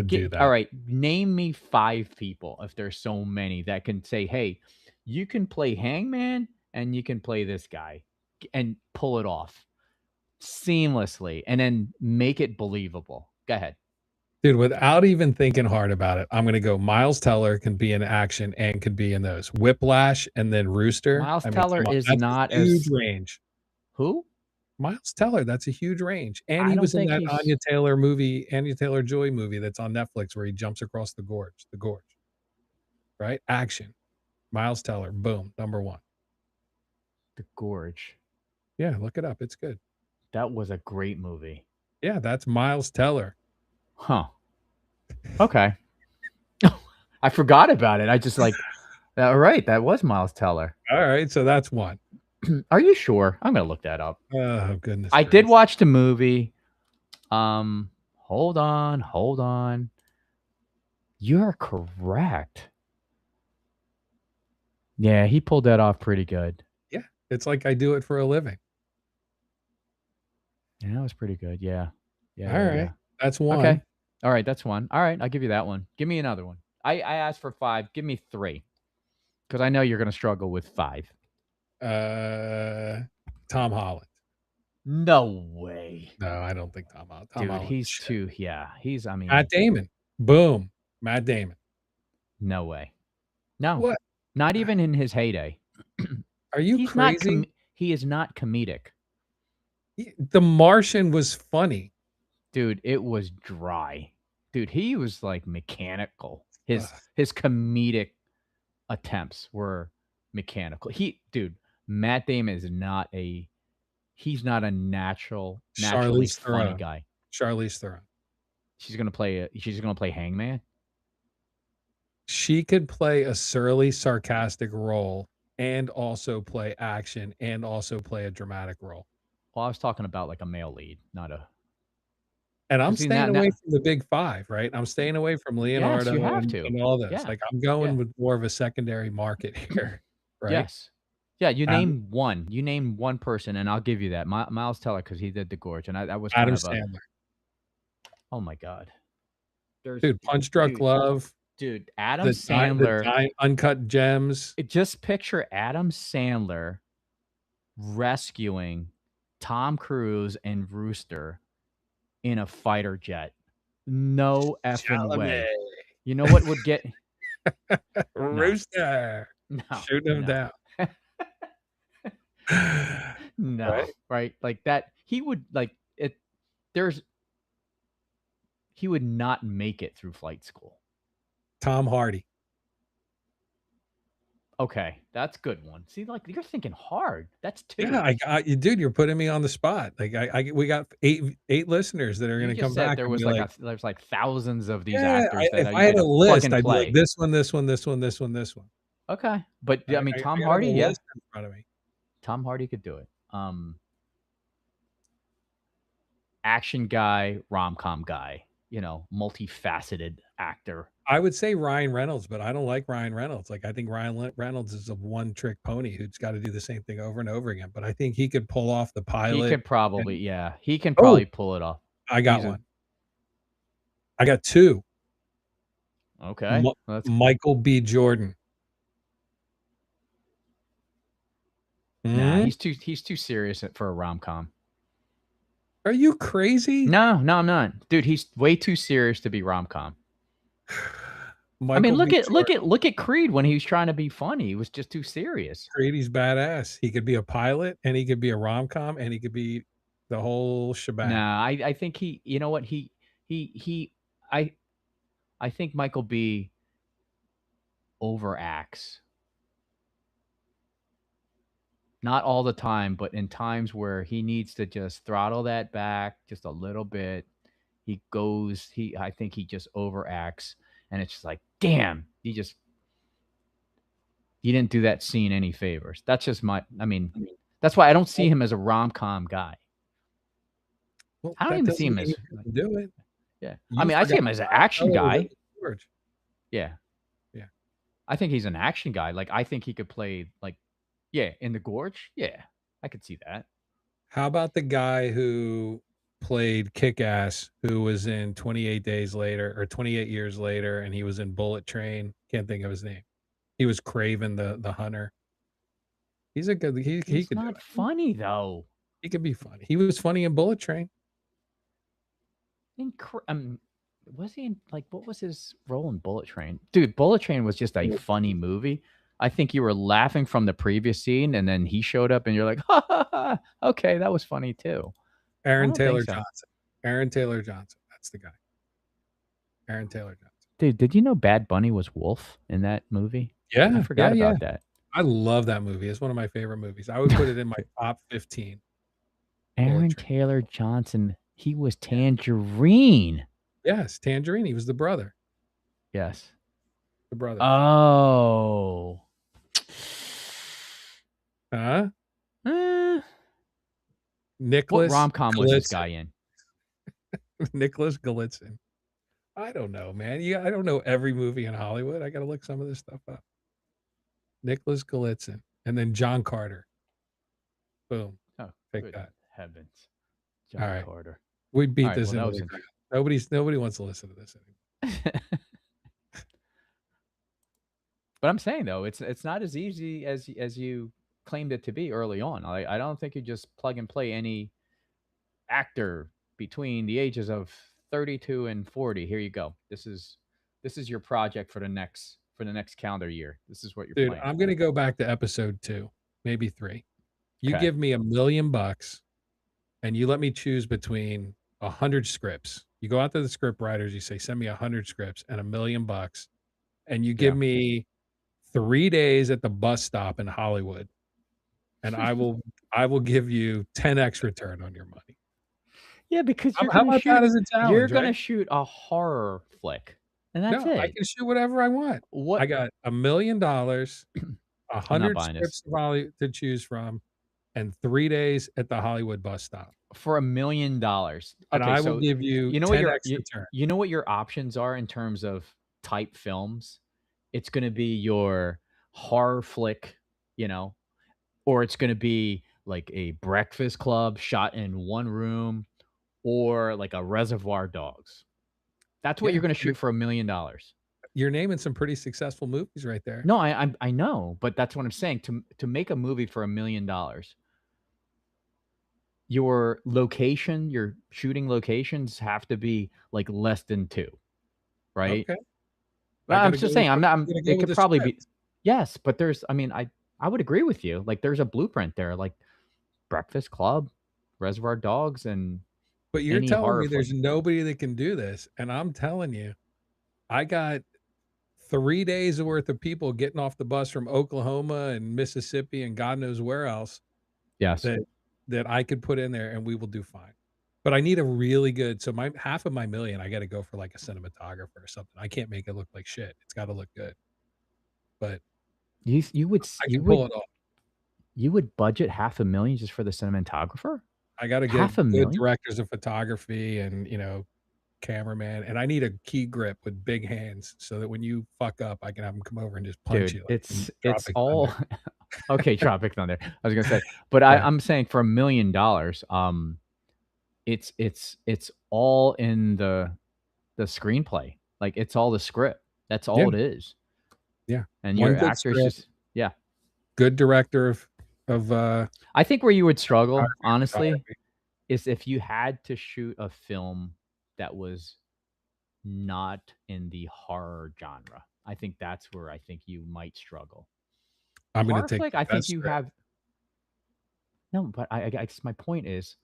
do that. All right, name me 5 people, if there's so many, that can say, "Hey, you can play Hangman and you can play this guy and pull it off seamlessly and then make it believable." Go ahead. Dude, without even thinking hard about it, I'm going to go Miles Teller can be in action and could be in those. Whiplash and then Rooster. Miles I mean, Teller come on, is that's not a huge as range. Who? Miles Teller, that's a huge range. And I he don't was in think that he's- Anya Taylor-Joy movie that's on Netflix where he jumps across the gorge. Right? Action. Miles Teller, boom, number 1. The Gorge. Yeah, look it up. It's good. That was a great movie. Yeah, that's Miles Teller. Huh. Okay. I forgot about it. I just like, all right, that was Miles Teller. All right, so that's 1. Are you sure? I'm going to look that up. Oh, goodness. I did watch the movie. Hold on. You're correct. Yeah, he pulled that off pretty good. Yeah, it's like I do it for a living. Yeah, that was pretty good. Yeah. Yeah. All right. That's 1. Okay. All right, that's 1. All right, I'll give you that one. Give me another one. I asked for 5. Give me 3. Because I know you're going to struggle with 5. Tom Holland. No way. No, I don't think Tom Holland. Dude, Holland he's shit. too, yeah. I mean. Matt Damon. Boom. Matt Damon. No way. No. What? Not even in his heyday. Are you He's crazy? he is not comedic. The Martian was funny. Dude, it was dry. Dude, he was like mechanical. His comedic attempts were mechanical. Matt Damon is not he's not a naturally Charlize funny Theron. guy. Charlize Theron. She's gonna play Hangman. She could play a surly, sarcastic role and also play action and also play a dramatic role. Well, I was talking about like a male lead, not a. And I'm See, staying now- away from the big 5, right? I'm staying away from Leonardo you have and, to. and all this. Yeah. Like I'm going Yeah. with more of a secondary market here, right? Yes. Yeah, you name one. You name one person, and I'll give you that. Miles Teller, because he did The Gorge, and that was Adam kind of Sandler. Oh my God. Dude, Punch Drunk Love. Dude, Adam the Sandler. Uncut Gems. Just picture Adam Sandler rescuing Tom Cruise and Rooster in a fighter jet. No effing way. You know what would get Rooster. No, Shooting him down. No, right? Like that. He would like it. He would not make it through flight school. Tom Hardy. Okay, that's a good one. See, like you're thinking hard. That's two. Yeah, I got you, dude. You're putting me on the spot. Like we got eight listeners that are You going to just come said back there and was be like like, there's like thousands of these yeah. actors that If you I had could a plug list, and I'd be like play. this one, this one, this one, this one, this one. Okay, but I mean Tom I gotta have Hardy, a yeah, list in front of me. Tom Hardy could do it. Action guy, rom-com guy, multifaceted actor. I would say Ryan Reynolds, but I don't like Ryan Reynolds. Like I think Ryan Reynolds is a one-trick pony who's got to do the same thing over and over again. But I think he could pull off the He pilot. could probably, yeah, he can Oh, probably pull it off. I got He's a- one. I got two. Okay, Mi- that's Michael B. Jordan. nah, Hmm? he's too serious for a rom-com. Are you crazy? No, I'm not, dude. He's way too serious to be rom-com. I Michael mean, B. Jordan. look at Creed when he was trying to be funny. He was just too serious. Creedy's badass. He could be a pilot, and he could be a rom-com, and he could be the whole shebang. Nah, I think he. You know what I think Michael B. overacts. Not all the time, but in times where he needs to just throttle that back just a little bit, I think he just overacts, and it's just like, damn, you didn't do that scene any favors. That's just that's why I don't see him as a rom-com guy. Well, I don't that even doesn't see him mean as, he couldn't do it. yeah. You I mean, I see forgot him as an action Donatello was guy. in George. Yeah. Yeah. I think he's an action guy. Like, I think he could play, like, yeah, in the Gorge. Yeah, I could see that. How about the guy who played Kick-Ass, who was in 28 Days Later or 28 Years Later, and he was in Bullet Train? Can't think of his name. He was Craven the hunter. He's a good. He He's could do not it. funny, though. He could be funny. He was funny in Bullet Train. Was he in, like, what was his role in Bullet Train? Dude, Bullet Train was just a funny movie. I think you were laughing from the previous scene, and then he showed up, and you're like, ha, ha, ha. Okay, that was funny, too. Aaron don't think Taylor so. Johnson. Aaron Taylor Johnson. That's the guy. Aaron Taylor Johnson. Dude, did you know Bad Bunny was Wolf in that movie? Yeah, I forgot yeah. about that. I love that movie. It's one of my favorite movies. I would put it in my top 15. Aaron Train. Taylor Johnson, he was Tangerine. Yes, Tangerine. He was the brother. Yes. The brother. Oh. Huh? What Nicholas rom-com was this Galitzin. guy in? Nicholas Galitzin. I don't know, man. I don't know every movie in Hollywood. I got to look some of this stuff up. Nicholas Galitzin. And then John Carter. Boom. Oh, Take good that. heavens. John All right. Carter. We beat All right, this well, into that the was ground. Nobody wants to listen to this anymore. But I'm saying, though, it's not as easy as you claimed it to be early on. I don't think you just plug and play any actor between the ages of 32 and 40. Here you go. This is your project for the next calendar year. This is what you're Dude, playing. I'm going to go back to episode 2, maybe 3. You Okay. give me $1 million and you let me choose between 100 scripts. You go out to the script writers, you say, send me 100 scripts and $1 million, and you give me 3 days at the bus stop in Hollywood, and I will give you 10x return on your money. Yeah, because you're How gonna about that as a you're challenge, gonna right? shoot a horror flick, and that's No, it. I can shoot whatever I want. What I got $1 million, 100 buying this. scripts to choose from, and 3 days at the Hollywood bus stop. for $1 million? And Okay, I so will give you you know what 10x return. you know what your options are in terms of type films? It's gonna be your horror flick, or it's gonna be like a Breakfast Club shot in one room, or like a Reservoir Dogs. That's what Yeah, you're gonna shoot for $1 million. You're naming some pretty successful movies right there. No, I know, but that's what I'm saying. To make a movie for $1 million, your shooting locations have to be like less than 2, right? Okay. Well, I I'm gotta just go saying, with I'm the- gotta go it with could the probably be, script. yes, but I would agree with you. Like, there's a blueprint there, like Breakfast Club, Reservoir Dogs, and But you're any telling horror me there's flick. nobody that can do this, and I'm telling you, I got 3 days worth of people getting off the bus from Oklahoma and Mississippi and God knows where else Yes. that I could put in there and we will do fine. But I need a really good, so my half of my million, I got to go for like a cinematographer or something. I can't make it look like shit. It's got to look good. But You would I can pull it off. you would budget $500,000 just for the cinematographer? I got to get good $500,000? directors of photography and, cameraman, and I need a key grip with big hands so that when you fuck up, I can have them come over and just punch Dude, you. Like it's Tropic all Thunder. okay, Tropic Thunder. I was gonna say, but Yeah. I'm saying for $1 million, it's all in the screenplay. Like it's all the script. That's all Yeah. it is. Yeah. And One your good actors script, just good director of I think where you would struggle, honestly, photography. is if you had to shoot a film that was not in the horror genre. I think that's where I think you might struggle. I'm gonna Horror take flick, the I think best you script. have no, but I guess my point is,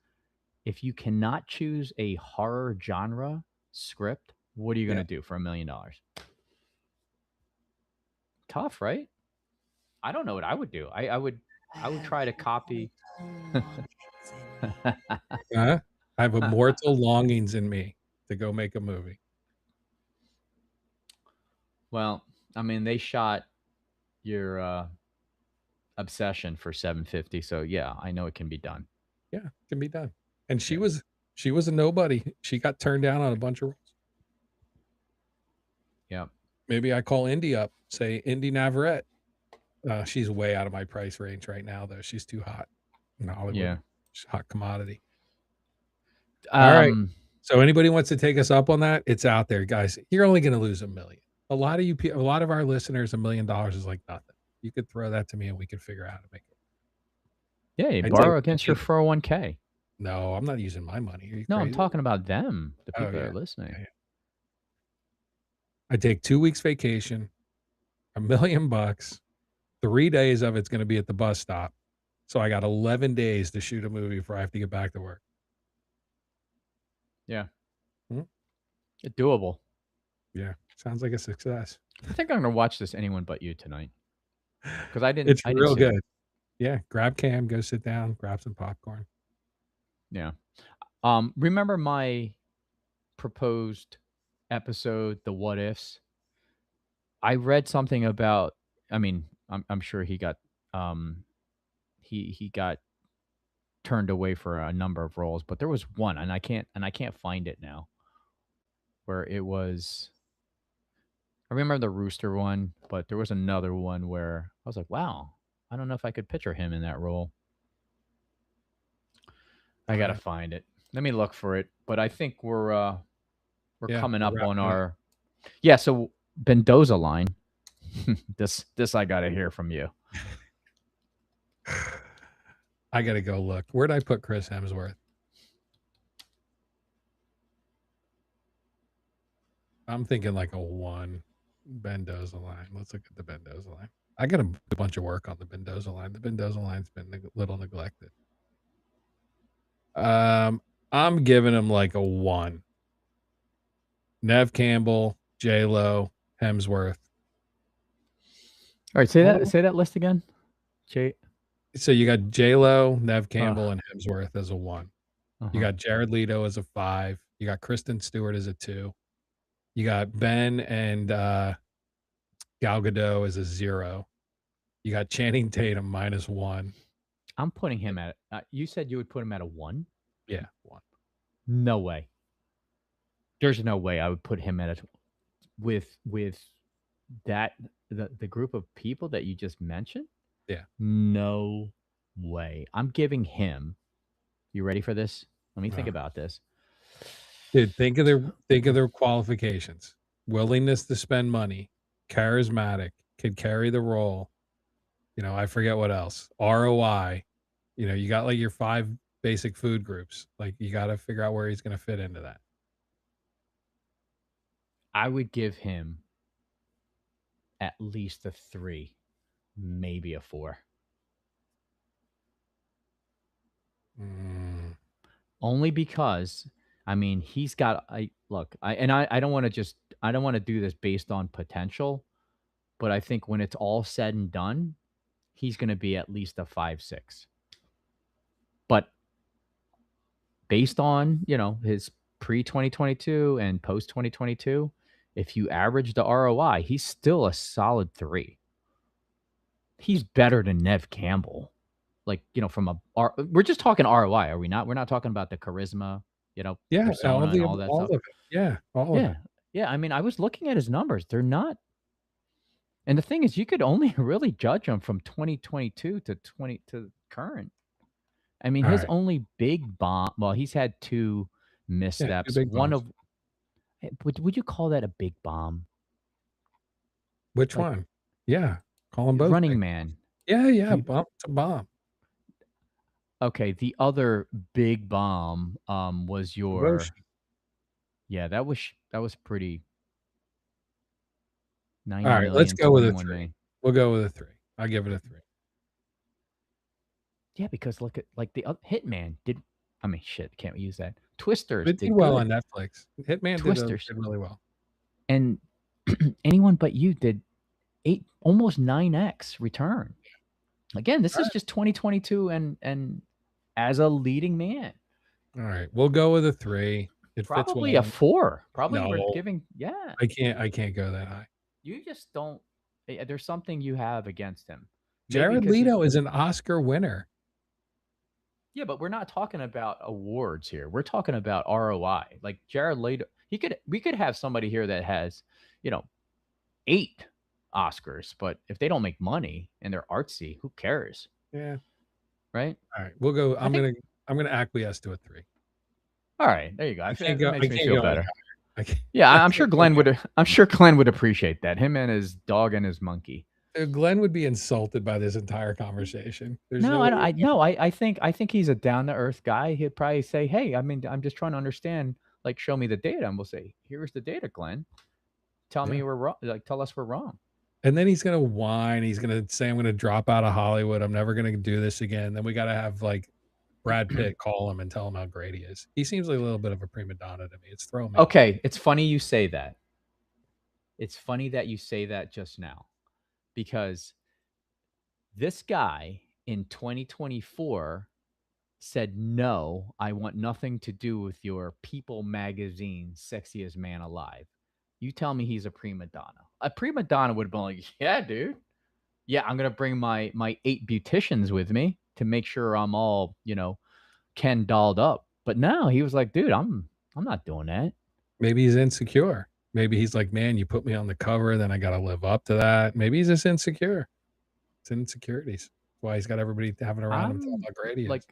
if you cannot choose a horror genre script, what are you Yeah. gonna do for $1 million? Tough, right? I don't know what I would do. I would try to copy. I have immortal longings in me to go make a movie. Well, I mean, they shot your Obsession for $750, so yeah, I know it can be done. Yeah, it can be done. And she Yeah. was a nobody. She got turned down on a bunch of roles. Yep. Maybe I call Indy up, say Indy Navarrete. She's way out of my price range right now, though. She's too hot in Hollywood. Yeah. She's a hot commodity. All right. So anybody wants to take us up on that? It's out there, guys. You're only going to lose $1 million. A lot of our listeners, $1 million is like nothing. You could throw that to me and we could figure out how to make it. Yeah, you I borrow take- against your 401k. No, I'm not using my money. Are you No, I'm crazy? talking about them, the Oh, people that yeah. are listening. Yeah. I take 2 weeks vacation, $1 million. 3 days of it's going to be at the bus stop. So I got 11 days to shoot a movie before I have to get back to work. Yeah. Hmm? It's doable. Yeah. Sounds like a success. I think I'm gonna watch this Anyone But You tonight. Because I didn't. It's I didn't real see it. good. Yeah. Grab cam, go sit down, grab some popcorn. Yeah. Remember my proposed episode, the What Ifs? I read something about. I mean, I'm sure he got he got turned away for a number of roles, but there was one, and I can't find it now. Where it was, I remember the Rooster one, but there was another one where I was like, wow, I don't know if I could picture him in that role. I gotta find it. Let me look for it. But I think we're Yeah, coming we're up wrapping on up. our so Mendoza line. this I gotta hear from you. I got to go look. Where'd I put Chris Hemsworth? I'm thinking like a 1 Mendoza line. Let's look at the Mendoza line. I got a bunch of work on the Mendoza line. The Mendoza line's been a little neglected. I'm giving him like a 1. Nev Campbell, J-Lo, Hemsworth. All right, say that list again. So you got J-Lo, Nev Campbell, and Hemsworth as a 1. You got Jared Leto as a 5. You got Kristen Stewart as a 2. You got Ben and Gal Gadot as a 0. You got Channing Tatum -1. I'm putting him at. You said you would put him at a 1. Yeah, 1. No way. There's no way I would put him at a with that the group of people that you just mentioned. Yeah. No way. I'm giving him. You ready for this? Let me think about this. Dude, think of their qualifications. Willingness to spend money, charismatic, could carry the role. I forget what else. ROI. You got like your 5 basic food groups. Like you got to figure out where he's going to fit into that. I would give him at least a 3, maybe a 4. Only because, I mean, he's got. I don't want to do this based on potential. but I think when it's all said and done, he's going to be at least a 5-6. But based on, his pre-2022 and post-2022, if you average the ROI, he's still a solid 3. He's better than Nev Campbell. Like, we're just talking ROI, are we not? We're not talking about the charisma, Yeah, persona and all that all stuff. of it. Yeah, all of Yeah. it. Yeah, I mean, I was looking at his numbers. They're not. And the thing is, you could only really judge him from 2022 to current. I mean, All his right. only big bomb, well, he's had 2 missteps. big One bombs. of would you call that a big bomb? Which Like, one? Yeah, call them both. Running big Man. bombs. Yeah, You- bomb to bomb. Okay, the other big bomb was your Devotion. Yeah, that was pretty 90 All right, let's million, go with a 21 3. million. We'll go with a 3. I'll give it a 3. Yeah, because look at like the Hitman did. I mean, shit, can't we use that? Twisters It did did well good. on Netflix. Hitman Twisters. did really well. And Anyone But You did almost 9x return. Again, this is just 2022 and as a leading man. All right, we'll go with a 3. It Probably fits well. a 4. Probably we're No. giving I can't go that high. You just don't. There's something you have against him. Maybe Jared 'cause Leto is an Oscar winner. Yeah, but we're not talking about awards here. We're talking about ROI. Like Jared Leto, we could have somebody here that has, 8 Oscars, but if they don't make money and they're artsy, who cares? Yeah. Right? All right, we'll go. I'm gonna acquiesce to a 3. All right, there you go. I I can't think go. it makes I me can't feel go any better. higher. I can't- Yeah, I'm sure Glenn would. I'm sure Glenn would appreciate that. Him and his dog and his monkey. Glenn would be insulted by this entire conversation. There's No, way- I think he's a down to earth guy. He'd probably say, "Hey, I mean, I'm just trying to understand. Like, show me the data." And we'll say, "Here's the data, Glenn. Tell me we're wrong. Like, tell us we're wrong." And then he's gonna whine. He's gonna say, "I'm gonna drop out of Hollywood. I'm never gonna do this again." Then we gotta have like Brad Pitt call him and tell him how great he is. He seems like a little bit of a prima donna to me. It's throwing me. Okay, it's funny you say that. It's funny that you say that just now, because this guy in 2024 said, "No, I want nothing to do with your People magazine sexiest man alive." You tell me he's a prima donna. A prima donna would have been like, "Yeah, dude. Yeah, I'm gonna bring my 8 beauticians with me to make sure I'm all, Ken dolled up." But no, he was like, "Dude, I'm not doing that." Maybe he's insecure. Maybe he's like, "Man, you put me on the cover, then I gotta live up to that." Maybe he's just insecure. It's insecurities. That's why he's got everybody having around him telling how great he is. Like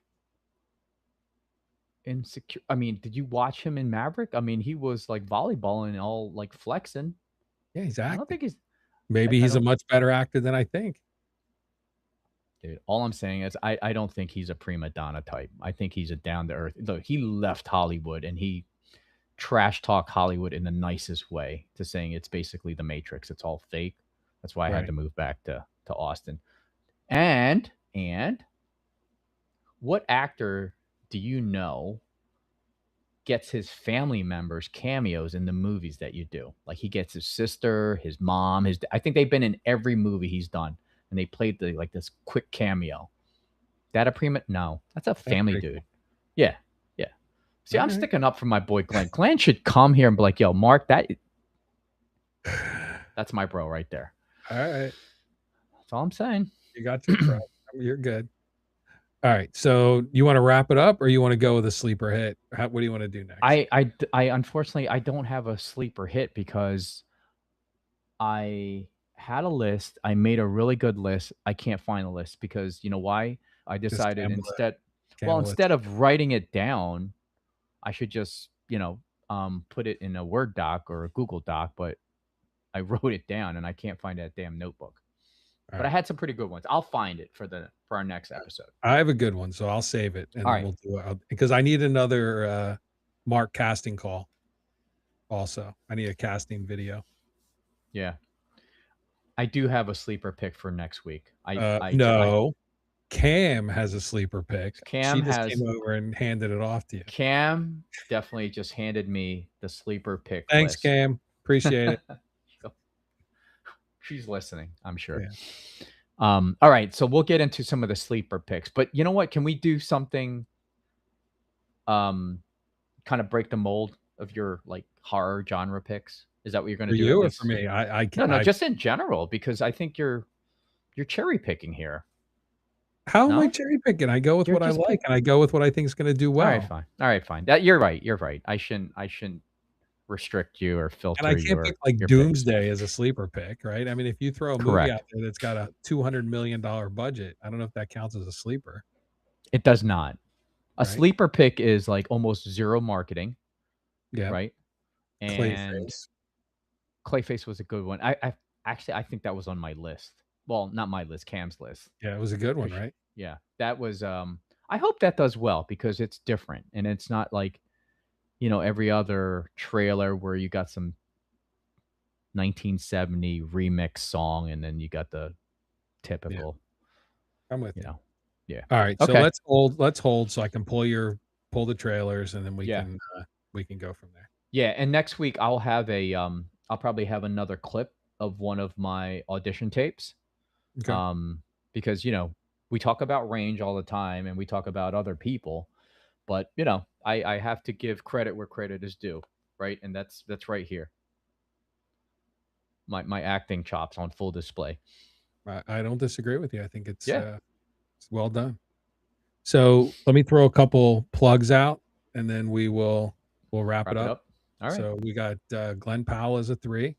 insecure. I mean, did you watch him in Maverick? I mean, he was like volleyballing, all like flexing. Yeah, he's I acting. don't think he's. Maybe I he's a don't- much better actor than I think. Dude, all I'm saying is I don't think he's a prima donna type. I think he's a down to earth. Look, he left Hollywood and he trash talk Hollywood in the nicest way to saying it's basically the Matrix. It's all fake. That's why I had Right. to move back to Austin. And what actor do you know gets his family members cameos in the movies that you do? Like he gets his sister, his mom, I think they've been in every movie he's done, and they played this quick cameo. That a prima? No, that's a family pretty dude. Yeah, yeah. See, I'm Alright. sticking up for my boy Glenn. Glenn should come here and be like, "Yo, Mark, that's my bro right there." All right. That's all I'm saying. You got your bro. You're good. All right. So you want to wrap it up or you want to go with a sleeper hit? What do you want to do next? I unfortunately I don't have a sleeper hit because I had a list. I made a really good list. I can't find the list because you know why? I decided gamble it. Gamble it. instead of writing it down, I should just, put it in a Word doc or a Google Doc, but I wrote it down and I can't find that damn notebook. All But I right. had some pretty good ones. I'll find it for our next episode. I have a good one, so I'll save it and All then right. we'll do it because I need another Mark casting call. Also, I need a casting video. Yeah. I do have a sleeper pick for next week. No, Cam has a sleeper pick. Cam she just has- came over and handed it off to you. Cam definitely just handed me the sleeper pick. Thanks, list. Cam. Appreciate it. She's listening, I'm sure. Yeah. All right, so we'll get into some of the sleeper picks, but you know what? Can we do something, kind of break the mold of your like horror genre picks? Is that what you're going For to do? At you or least? for me? I No, can. no, just in general, because I think you're cherry picking here. How am I No? cherry picking? I go with You're what I just like, and I go with what I think is going to do All well. right, fine. All right, fine. That you're right. You're right. I shouldn't restrict you or And filter I can't pick like your picks. Doomsday as a sleeper pick, right? I mean, if you throw a movie Correct. out there that's got a $200 million budget, I don't know if that counts as a sleeper. It does not. A Right. sleeper pick is like almost zero marketing, Yeah. right? And Clayface. Clayface was a good one. I think that was on my list. Well, not my list, Cam's list. Yeah, it was a good one, right? Yeah, that was. I hope that does well because it's different and it's not like, every other trailer where you got some 1970 remix song and then you got the typical. I'm with you. Yeah. All right, so Okay. let's hold so I can pull the trailers, and then we can go from there. Yeah, and next week I'll have I'll probably have another clip of one of my audition tapes. Okay. Because we talk about Range all the time and we talk about other people, but I have to give credit where credit is due, right? And that's right here. My acting chops on full display. I don't disagree with you. I think it's Yeah. it's well done. So let me throw a couple plugs out, and then we'll wrap it up. All right. So we got Glenn Powell as a 3.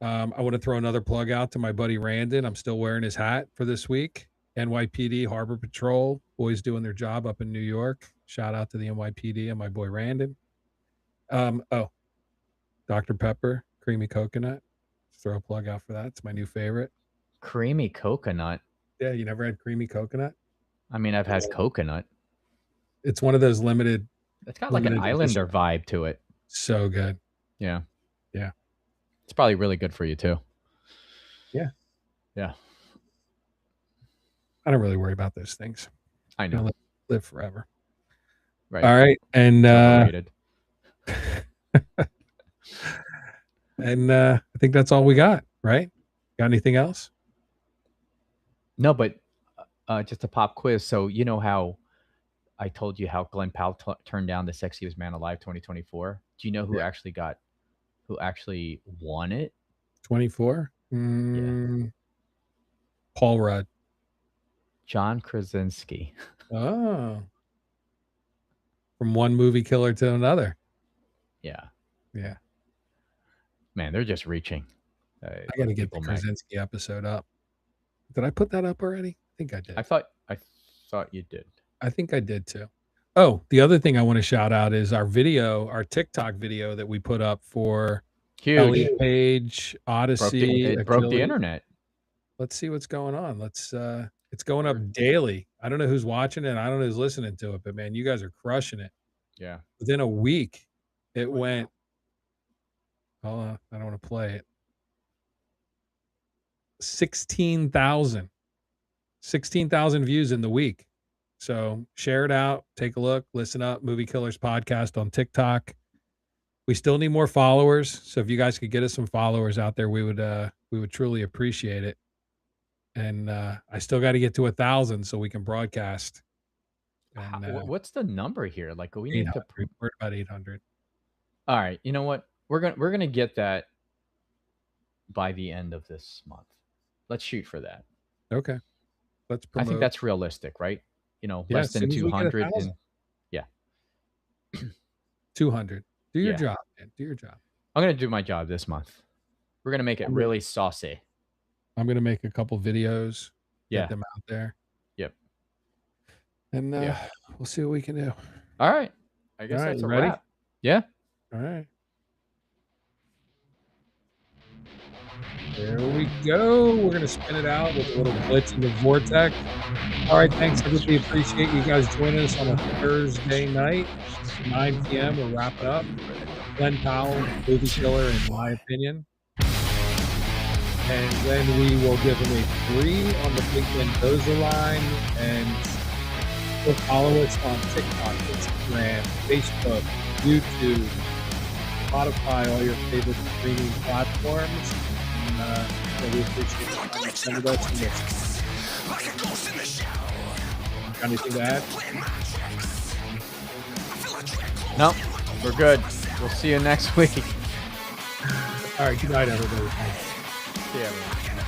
I want to throw another plug out to my buddy Randon. I'm still wearing his hat for this week. NYPD Harbor Patrol, boys doing their job up in New York. Shout out to the NYPD and my boy Randon. Dr. Pepper, creamy coconut. Throw a plug out for that. It's my new favorite. Creamy coconut. Yeah, you never had creamy coconut? I mean, I've had coconut. It's one of those limited. It's got like an limited Islander edition. vibe to it. So good. Yeah. Yeah. It's probably really good for you too. Yeah. Yeah. I don't really worry about those things. I know. Live forever. Right. All right. And Overrated. and I think that's all we got, right? Got anything else? No, but just a pop quiz. So you know how I told you how Glenn Powell turned down the Sexiest Man Alive 2024? Do you know who actually won it? 24? Paul Rudd. John Krasinski. Oh. From one movie killer to another. Yeah. Yeah. Man, they're just reaching. I got to get the Krasinski episode up. Did I put that up already? I think I did. I thought you did. I think I did too. Oh, the other thing I want to shout out is our TikTok video that we put up for Huge. Elliot Page, Odyssey. It broke the internet. Let's see what's going on. It's going up daily. I don't know who's watching it. I don't know who's listening to it, but man, you guys are crushing it. Yeah. Within a week, it went. Hold on, I don't want to play it. 16,000 views in the week. So share it out, take a look, listen up. Movie Killers Podcast on TikTok. We still need more followers, so if you guys could get us some followers out there, we would truly appreciate it. And I still got to get to 1,000 so we can broadcast. And, what's the number here? Like we need to. We're about 800. All right, you know what? We're gonna get that by the end of this month. Let's shoot for that. Okay. Let's promote. I think that's realistic, right? Yeah, less as than soon as we get 200. 1,000. Yeah. 200. Do your Yeah. job, man. Do your job. I'm gonna do my job this month. We're gonna make it really saucy. I'm gonna make a couple videos. Yeah. Get them out there. Yep. And we'll see what we can do. All right. I guess All right, that's a you ready? wrap. Yeah. All right. There we go. We're going to spin it out with a little glitch in the vortex. All right. Thanks, everybody. Appreciate you guys joining us on a Thursday night, 9 p.m. We're wrapping up. Glenn Powell, movie killer, in my opinion. And then we will give him a 3 on the Big Mendoza line. And go follow us on TikTok, Instagram, Facebook, YouTube, Spotify, all your favorite streaming platforms. And we appreciate you. Send it out to you. Got anything to add? No, we're good. We'll see you next week. All right, good night, everybody. See you, everyone.